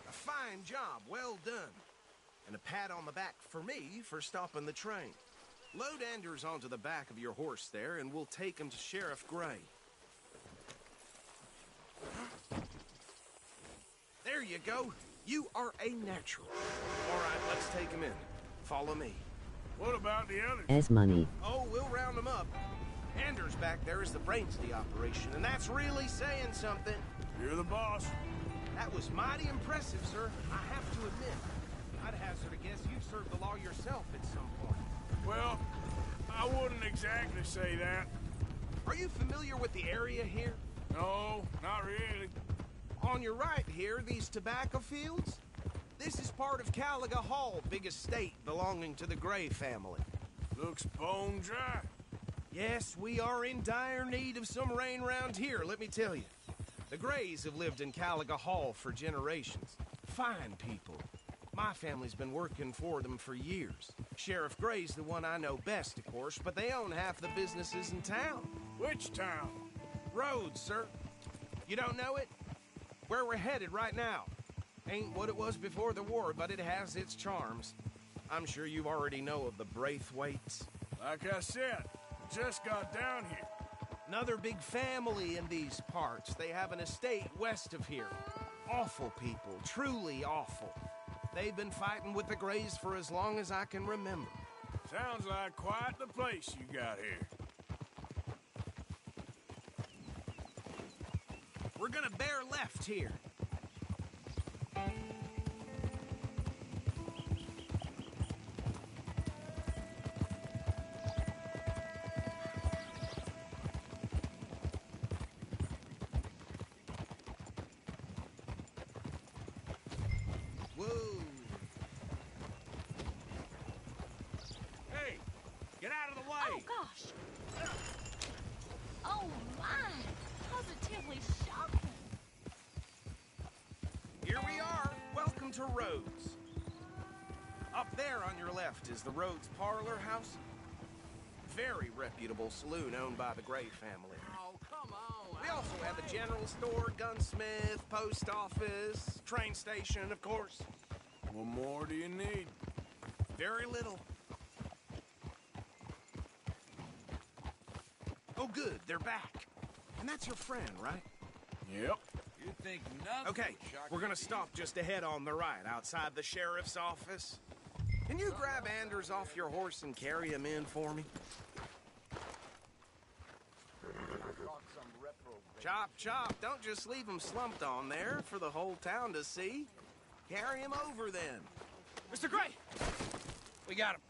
A fine job, well done. And a pat on the back for me for stopping the train. Load Anders onto the back of your horse there, and we'll take him to Sheriff Gray. There you go. You are a natural. All right, let's take him in. Follow me. What about the others? As money. Oh, we'll round them up. Anders back there is the brains of the operation, and that's really saying something. You're the boss. That was mighty impressive, sir. I have to admit. I'd hazard a guess you've served the law yourself at some point. Well, I wouldn't exactly say that. Are you familiar with the area here? No, not really. On your right here, these tobacco fields? This is part of Caliga Hall, big estate belonging to the Gray family. Looks bone dry. Yes, we are in dire need of some rain round here, let me tell you. The Grays have lived in Caliga Hall for generations. Fine people. My family's been working for them for years. Sheriff Gray's the one I know best, of course, but they own half the businesses in town. Which town? Rhodes, sir. You don't know it? Where we're headed right now. Ain't what it was before the war, but it has its charms. I'm sure you already know of the Braithwaites. Like I said, just got down here. Another big family in these parts. They have an estate west of here. Awful people, truly awful. They've been fighting with the Grays for as long as I can remember. Sounds like quite the place you got here. We're gonna bear left here. Whoa. Hey, get out of the way! Oh, gosh. Oh, my. Positively shocking. Here we are. Welcome to Rhodes. Up there on your left is the Rhodes Parlor House. Very reputable saloon owned by the Gray family. Oh, come on. We also have a general store, gunsmith, post office, train station, of course. What more do you need? Very little. Oh, good, they're back. And that's your friend, right? Yep. You think nothing? Okay, we're gonna stop just ahead on the right, outside the sheriff's office. Can you grab Anders off your horse and carry him in for me? Chop, chop. Don't just leave him slumped on there for the whole town to see. Carry him over, then. Mr. Gray! We got him.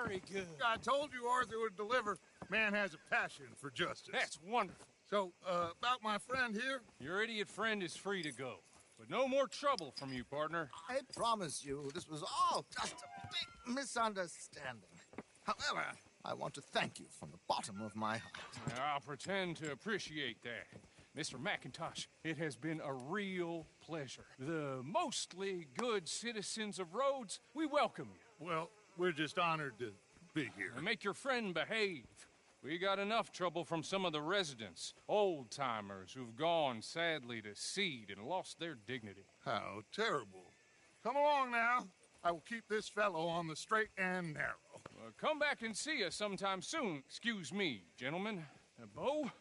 Very good. I told you Arthur would deliver. Man has a passion for justice. That's wonderful. So, about my friend here? Your idiot friend is free to go. But no more trouble from you, partner. I promise you, this was all just a big misunderstanding. However, I want to thank you from the bottom of my heart. I'll pretend to appreciate that. Mr. McIntosh, it has been a real pleasure. The mostly good citizens of Rhodes, we welcome you. Well, we're just honored to be here. And make your friend behave. We got enough trouble from some of the residents, old-timers who've gone, sadly, to seed and lost their dignity. How terrible. Come along now. I will keep this fellow on the straight and narrow. Come back and see us sometime soon. Excuse me, gentlemen. Bo,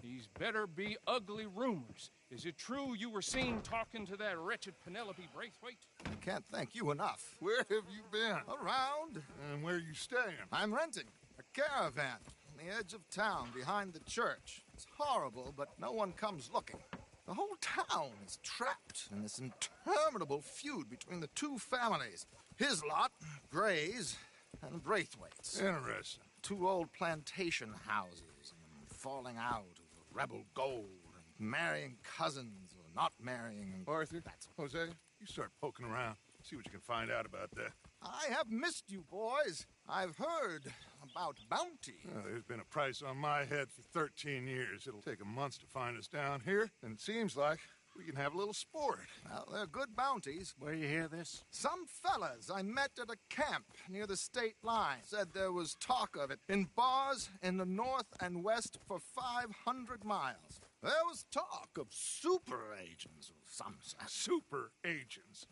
these better be ugly rumors. Is it true you were seen talking to that wretched Penelope Braithwaite? I can't thank you enough. Where have you been? Around. And where you staying? I'm renting a caravan on the edge of town behind the church. It's horrible, but no one comes looking. The whole town is trapped in this interminable feud between the two families. His lot, Gray's, and Braithwaite's. Interesting. Two old plantation houses, and falling out over rebel gold, and marrying cousins or not marrying. And Arthur, Jose, you start poking around. See what you can find out about that. I have missed you, boys. I've heard about bounty. There's been a price on my head for 13 years. It'll take a month to find us down here, and it seems like we can have a little sport. Well, they're good bounties. Where you hear this? Some fellas I met at a camp near the state line said there was talk of it in bars in the north and west for 500 miles. There was talk of super agents of some sort. Super agents?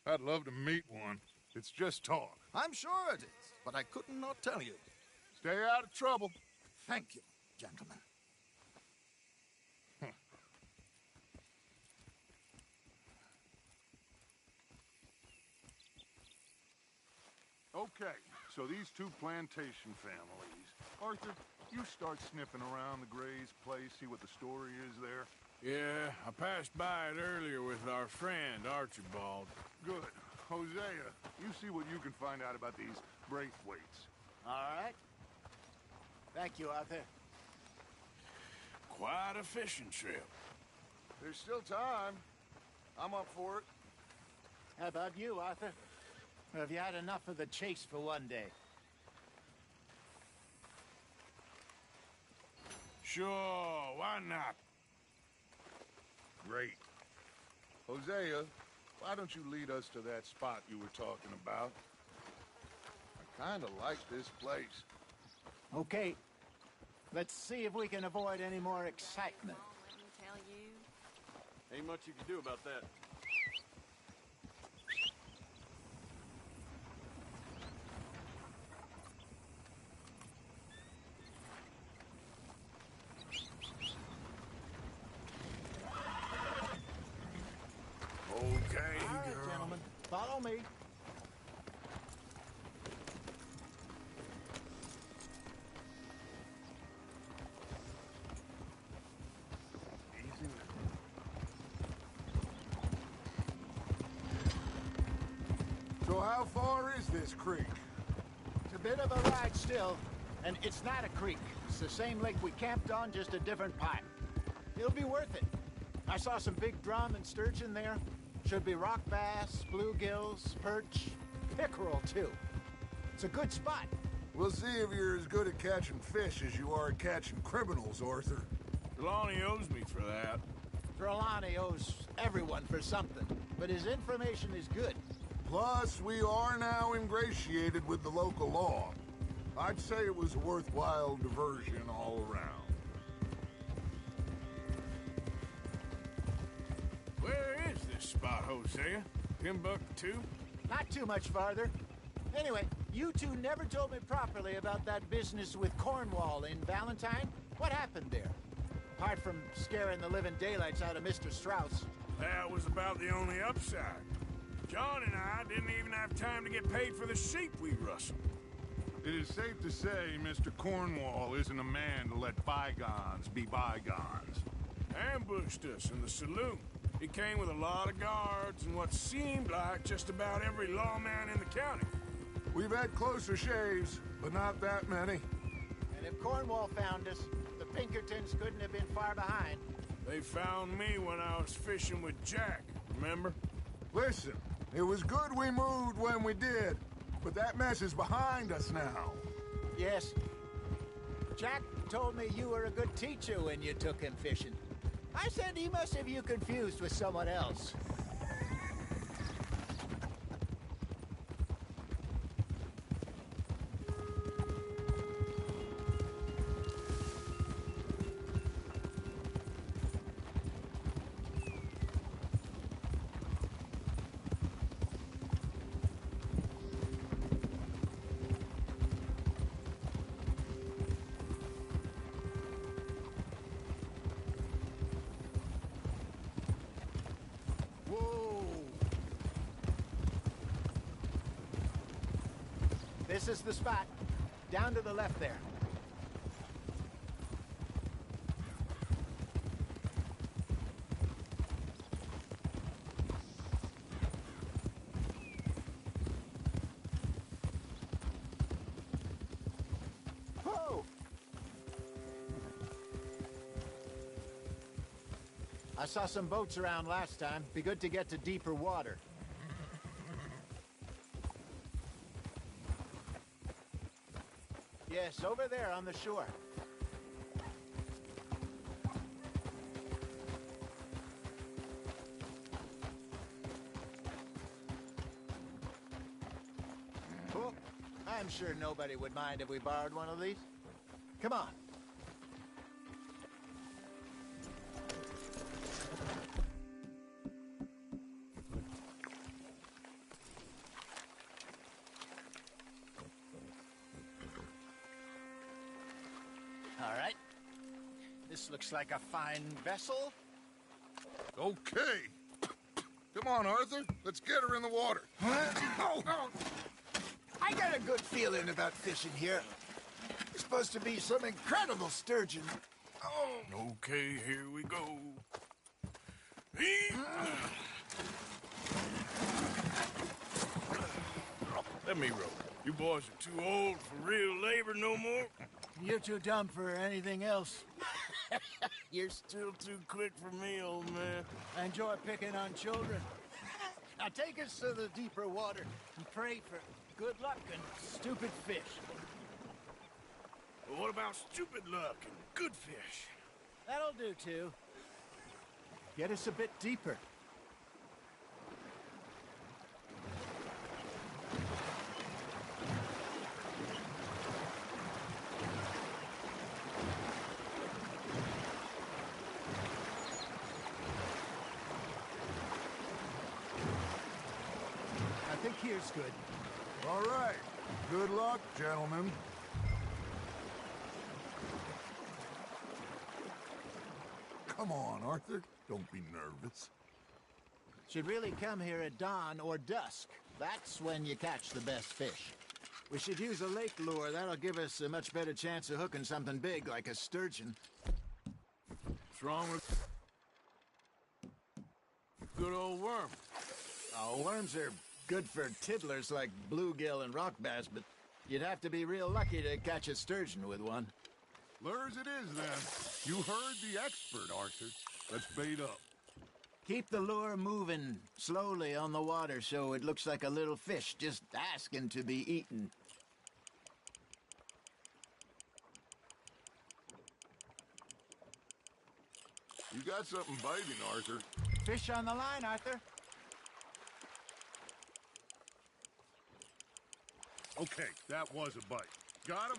I'd love to meet one. It's just talk. I'm sure it is, but I couldn't not tell you. Stay out of trouble. Thank you, gentlemen. Okay, so these two plantation families. Arthur, you start sniffing around the Gray's place, see what the story is there. Yeah, I passed by it earlier with our friend, Archibald. Good. Hosea, you see what you can find out about these Braithwaites. All right. Thank you, Arthur. Quite a fishing trip. There's still time. I'm up for it. How about you, Arthur? Or have you had enough of the chase for one day? Sure, why not? Great. Hosea, why don't you lead us to that spot you were talking about? I kind of like this place. Okay. Let's see if we can avoid any more excitement. Let me tell you. Ain't much you can do about that. Okay, All right, gentlemen. Follow me. So how far is this creek? It's a bit of a ride still, and it's not a creek. It's the same lake we camped on, just a different pipe. It'll be worth it. I saw some big drum and sturgeon there. Should be rock bass, bluegills, perch, pickerel, too. It's a good spot. We'll see if you're as good at catching fish as you are at catching criminals, Arthur. Trelawney owes me for that. Trelawney owes everyone for something, but his information is good. Plus, we are now ingratiated with the local law. I'd say it was a worthwhile diversion all around. Where is this spot, Hosea? Timbuktu? Not too much farther. Anyway, you two never told me properly about that business with Cornwall in Valentine. What happened there? Apart from scaring the living daylights out of Mr. Strauss. That was about the only upside. John and I didn't even have time to get paid for the sheep we rustled. It is safe to say Mr. Cornwall isn't a man to let bygones be bygones. Ambushed us in the saloon. He came with a lot of guards and what seemed like just about every lawman in the county. We've had closer shaves, but not that many. And if Cornwall found us, the Pinkertons couldn't have been far behind. They found me when I was fishing with Jack, remember? Listen, it was good we moved when we did, but that mess is behind us now. Yes. Jack told me you were a good teacher when you took him fishing. I said he must have you confused with someone else. This is the spot. Down to the left there. Whoa! I saw some boats around last time. Be good to get to deeper water. Yes, over there on the shore. Oh, I'm sure nobody would mind if we borrowed one of these. Come on. All right. This looks like a fine vessel. Okay. Come on, Arthur. Let's get her in the water. Oh. I got a good feeling about fishing here. It's supposed to be some incredible sturgeon. Oh. Okay, here we go. Let me row. You boys are too old for real labor no more. You're too dumb for anything else. You're still too quick for me, old man. I enjoy picking on children. Now take us to the deeper water and pray for good luck and stupid fish. Well, what about stupid luck and good fish? That'll do, too. Get us a bit deeper. I think here's good. All right. Good luck, gentlemen. Come on, Arthur. Don't be nervous. Should really come here at dawn or dusk. That's when you catch the best fish. We should use a lake lure. That'll give us a much better chance of hooking something big like a sturgeon. What's wrong with good old worm? Oh, worms are good for tiddlers like bluegill and rock bass, but you'd have to be real lucky to catch a sturgeon with one. Lures it is, then. You heard the expert, Arthur. Let's bait up. Keep the lure moving slowly on the water so it looks like a little fish just asking to be eaten. You got something biting, Arthur. Fish on the line, Arthur. Okay, that was a bite. Got him?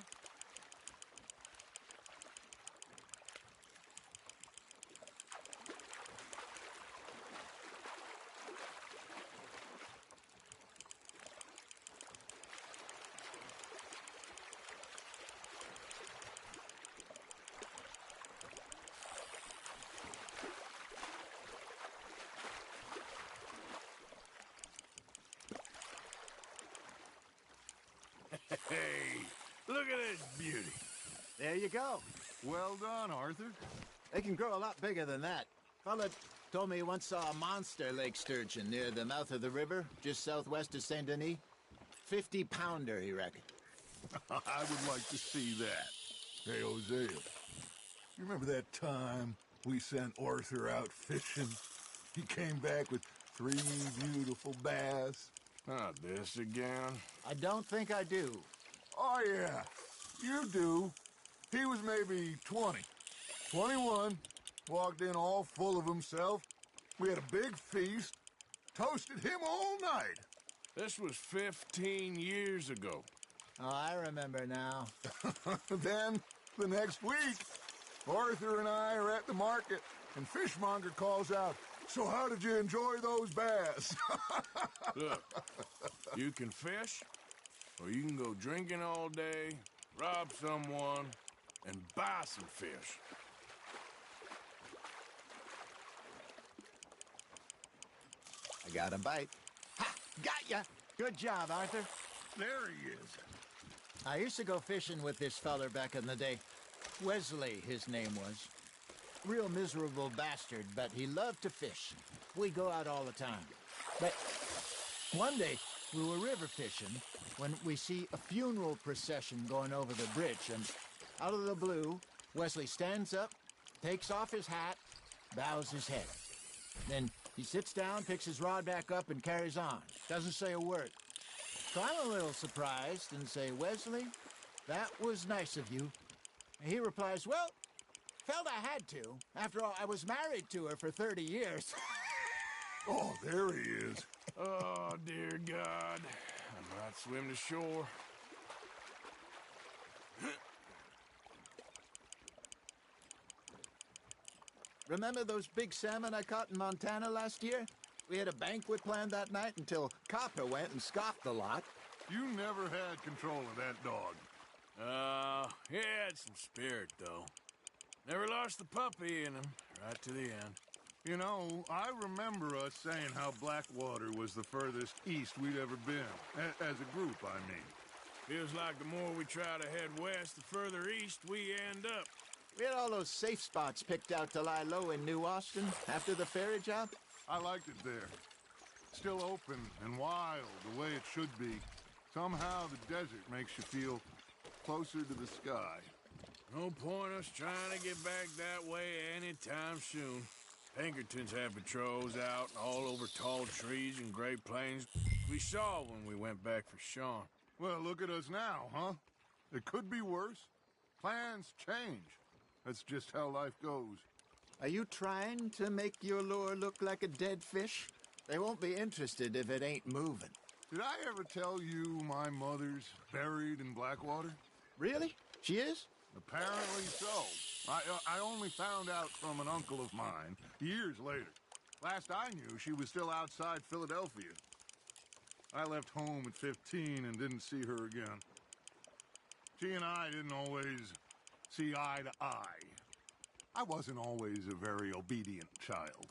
Hey, look at this beauty. There you go. Well done, Arthur. They can grow a lot bigger than that. Fella told me he once saw a monster lake sturgeon near the mouth of the river, just southwest of Saint Denis. 50-pounder, he reckoned. I would like to see that. Hey, Hosea, you remember that time we sent Arthur out fishing? He came back with 3 beautiful bass. Not this again. I don't think I do. Oh, yeah, you do. He was maybe 20, 21, walked in all full of himself. We had a big feast, toasted him all night. This was 15 years ago. Oh, I remember now. Then, the next week, Arthur and I are at the market, and Fishmonger calls out, "So how did you enjoy those bass?" Look, you can fish, or you can go drinking all day, rob someone, and buy some fish. I got a bite. Ha! Got ya! Good job, Arthur. There he is. I used to go fishing with this feller back in the day. Wesley, his name was. Real miserable bastard, but he loved to fish. We go out all the time. But one day, we were river fishing when we see a funeral procession going over the bridge, and out of the blue, Wesley stands up, takes off his hat, bows his head. Then he sits down, picks his rod back up, and carries on. Doesn't say a word. So I'm a little surprised and say, "Wesley, that was nice of you." And he replies, "Well, felt I had to. After all, I was married to her for 30 years. Oh, there he is. Oh, dear God. I might swim to shore. Remember those big salmon I caught in Montana last year? We had a banquet planned that night until Copper went and scoffed the lot. You never had control of that dog. He had some spirit, though. Never lost the puppy in him, right to the end. You know, I remember us saying how Blackwater was the furthest east we'd ever been. As a group, I mean. Feels like the more we try to head west, the further east we end up. We had all those safe spots picked out to lie low in New Austin after the ferry job. I liked it there. Still open and wild, the way it should be. Somehow the desert makes you feel closer to the sky. No point us trying to get back that way anytime soon. Pinkertons had patrols out all over tall trees and Great Plains. We saw when we went back for Sean. Well, look at us now, huh? It could be worse. Plans change. That's just how life goes. Are you trying to make your lure look like a dead fish? They won't be interested if it ain't moving. Did I ever tell you my mother's buried in Blackwater? Really? She is? Apparently so. I only found out from an uncle of mine years later. Last I knew, she was still outside Philadelphia. I left home at 15 and didn't see her again. She and I didn't always see eye to eye. I wasn't always a very obedient child.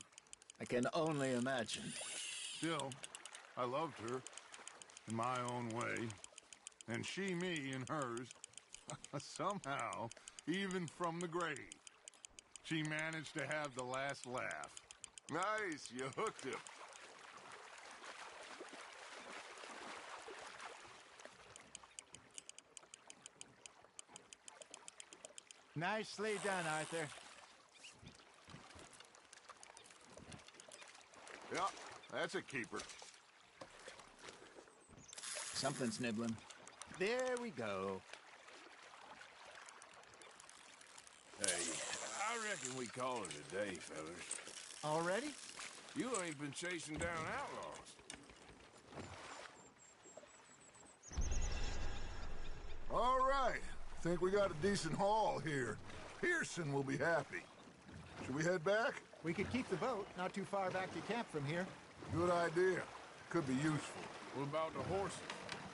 I can only imagine. Still, I loved her in my own way, and she me in hers. Somehow, even from the grave, she managed to have the last laugh. Nice, you hooked him. Nicely done, Arthur. Yeah, that's a keeper. Something's nibbling. There we go. Hey, I reckon we call it a day, fellas. Already? You ain't been chasing down outlaws. think we got a decent haul here. Pearson will be happy. Should we head back? We could keep the boat, not too far back to camp from here. Good idea. Could be useful. What about the horses?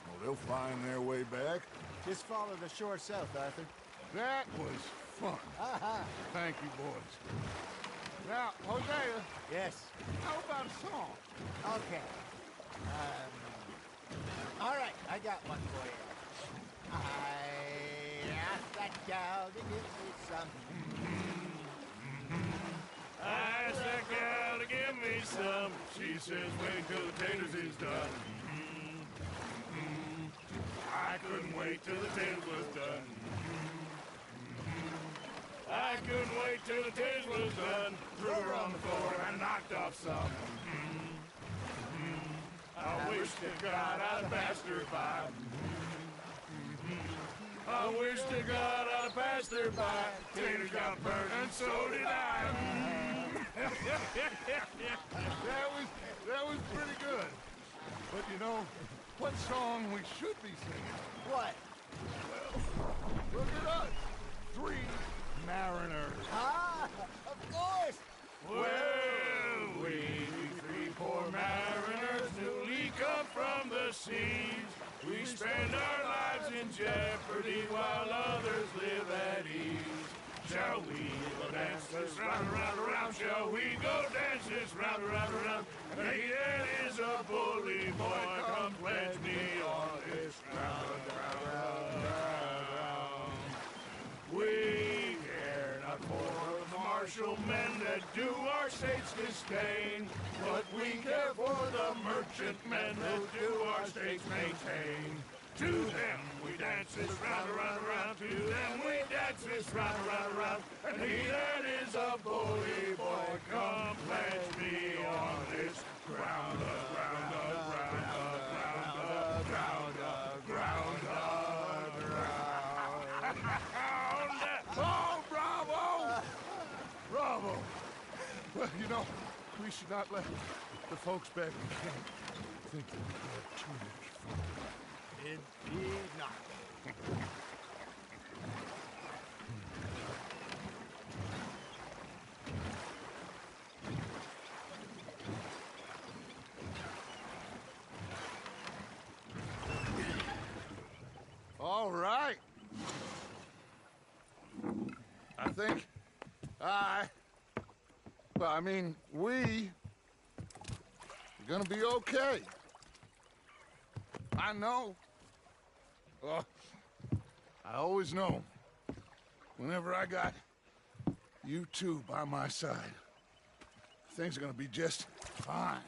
Well, they'll find their way back. Just follow the shore south, Arthur. That was fun. Thank you, boys. Now, Hosea. Yes. How about a song? Okay. All right, I got one for you. I asked that gal to give me some. I asked that gal to give me some. She says wait till the taters is done. I couldn't wait till the taters was done. I couldn't wait till the taters was done. Threw her on the floor and I knocked off some. I wish to God I'd passed her by. I wish to God I'd passed her by. Taters got burnt and so did I. That was pretty good. But you know, what song we should be singing? What? Well, look at us. 3 mariners. Ah, of course. Well, we 3 poor mariners newly come from the seas. We spend our lives in jeopardy while others live at ease. Shall we go dance this round, around, around? Shall we go dance this round, around, around? Hey, that is a bully boy. Come pledge me on this round, round, round, round. We care not for the martial men that do our state's disdain, but we care for the merchant men that do our state's maintain. To them we dance this round, around, around. To them we dance this round, around, around. And he that is a bully boy, come pledge me on this ground, ground, ground, ground, ground, ground, ground. Oh, bravo! Bravo! Well, you know, we should not let the folks back in camp think that we had too much fun. Indeed not. All right. I think we're gonna be okay. I know. I always know. Whenever I got you two by my side, things are gonna be just fine.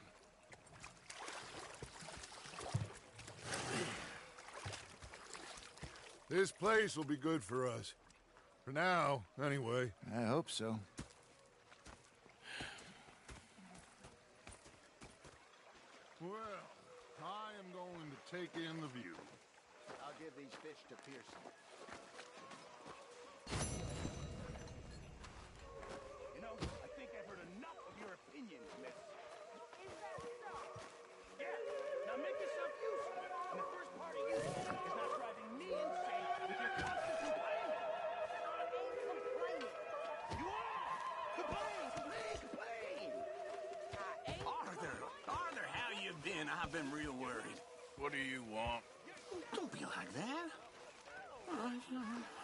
This place will be good for us. For now, anyway. I hope so. Well, I am going to take in the view. I'll give these fish to Pearson. You know, I think I've heard enough of your opinions, miss. Is that so? Yeah. Now make yourself useful. And the first part of useful is not driving me insane with your constant complaining. I ain't complaining. You are! Complain, complain, complain! Arthur, how you been? I've been real worried. What do you want? Don't be like that. All right,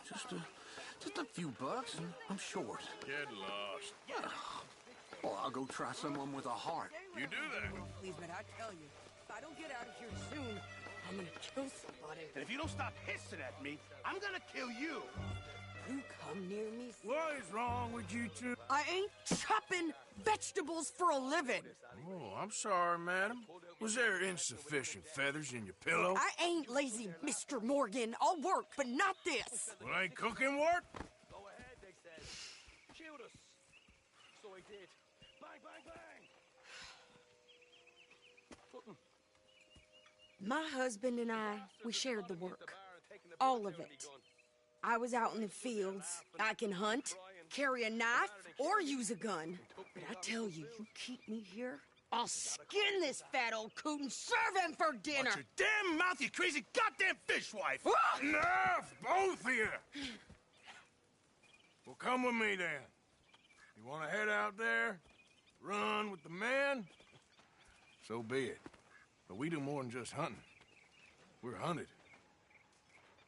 just a few bucks, and I'm short. Get lost. Yeah. Well, I'll go try someone with a heart. You do that? Please, man, I tell you, if I don't get out of here soon, I'm gonna kill somebody. And if you don't stop hissing at me, I'm gonna kill you. You come near me. What is wrong with you two? I ain't chopping vegetables for a living. Oh, I'm sorry, madam. Was there insufficient feathers in your pillow? I ain't lazy, Mr. Morgan. I'll work, but not this. Well, ain't cooking work? Go ahead, they said. Shoot us. So he did. Bang, bang, bang. My husband and I, we shared the work. All of it. I was out in the fields. I can hunt, carry a knife, or use a gun. But I tell you, you keep me here, I'll skin this fat old coot and serve him for dinner. Watch your damn mouth, you crazy goddamn fishwife! Enough, both of you! Well, come with me, then. You want to head out there? Run with the men? So be it. But we do more than just hunting. We're hunted.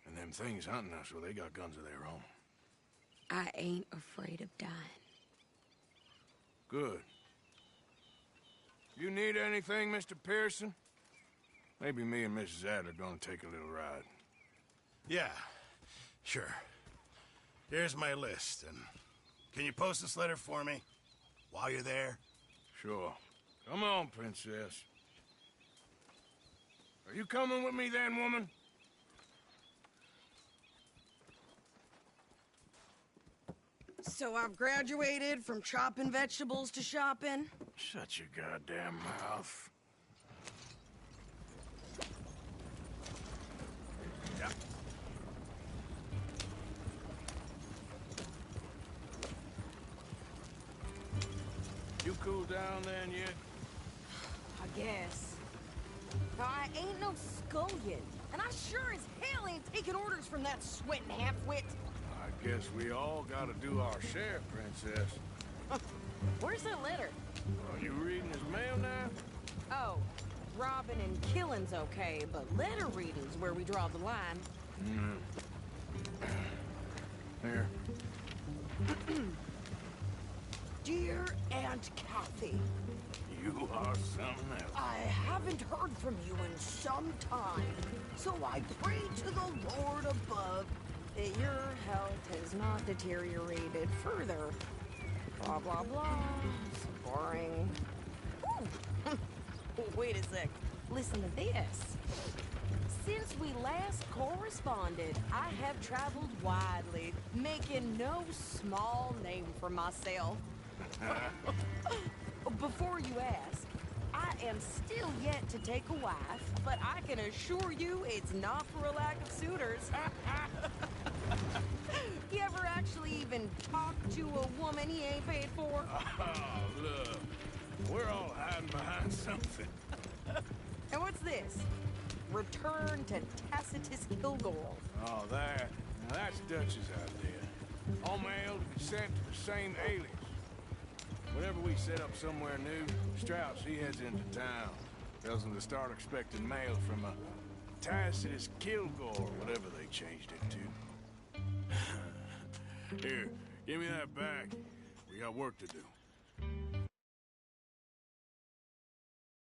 And them things hunting us, well, they got guns of their own. I ain't afraid of dying. Good. You need anything, Mr. Pearson? Maybe me and Mrs. Adler are gonna take a little ride. Yeah, sure. Here's my list, and can you post this letter for me while you're there? Sure. Come on, Princess. Are you coming with me then, woman? So I've graduated from chopping vegetables to shopping? Shut your goddamn mouth. Yeah. You cool down then yet? I guess. Now, I ain't no scullion, and I sure as hell ain't taking orders from that sweating half-wit. I guess we all gotta do our share, Princess. Where's that letter? Are you reading his mail now? Oh, robbing and killing's okay, but letter reading's where we draw the line. Here. Dear Aunt Kathy, You are something else. I haven't heard from you in some time, so I pray to the Lord above that your health has not deteriorated further. Blah, blah, blah. It's boring. Ooh. Wait a sec. Listen to this. Since we last corresponded, I have traveled widely, making no small name for myself. Before you ask, I am still yet to take a wife, but I can assure you it's not for a lack of suitors. You ever actually even talk to a woman he ain't paid for? Oh, look. We're all hiding behind something. And what's this? Return to Tacitus Kilgore. Oh, that. Now, that's Dutch's idea. All mail to be sent to the same alias. Whenever we set up somewhere new, Strauss, he heads into town. Tells them to start expecting mail from a Tacitus Kilgore, whatever they changed it to. Here, give me that back. We got work to do.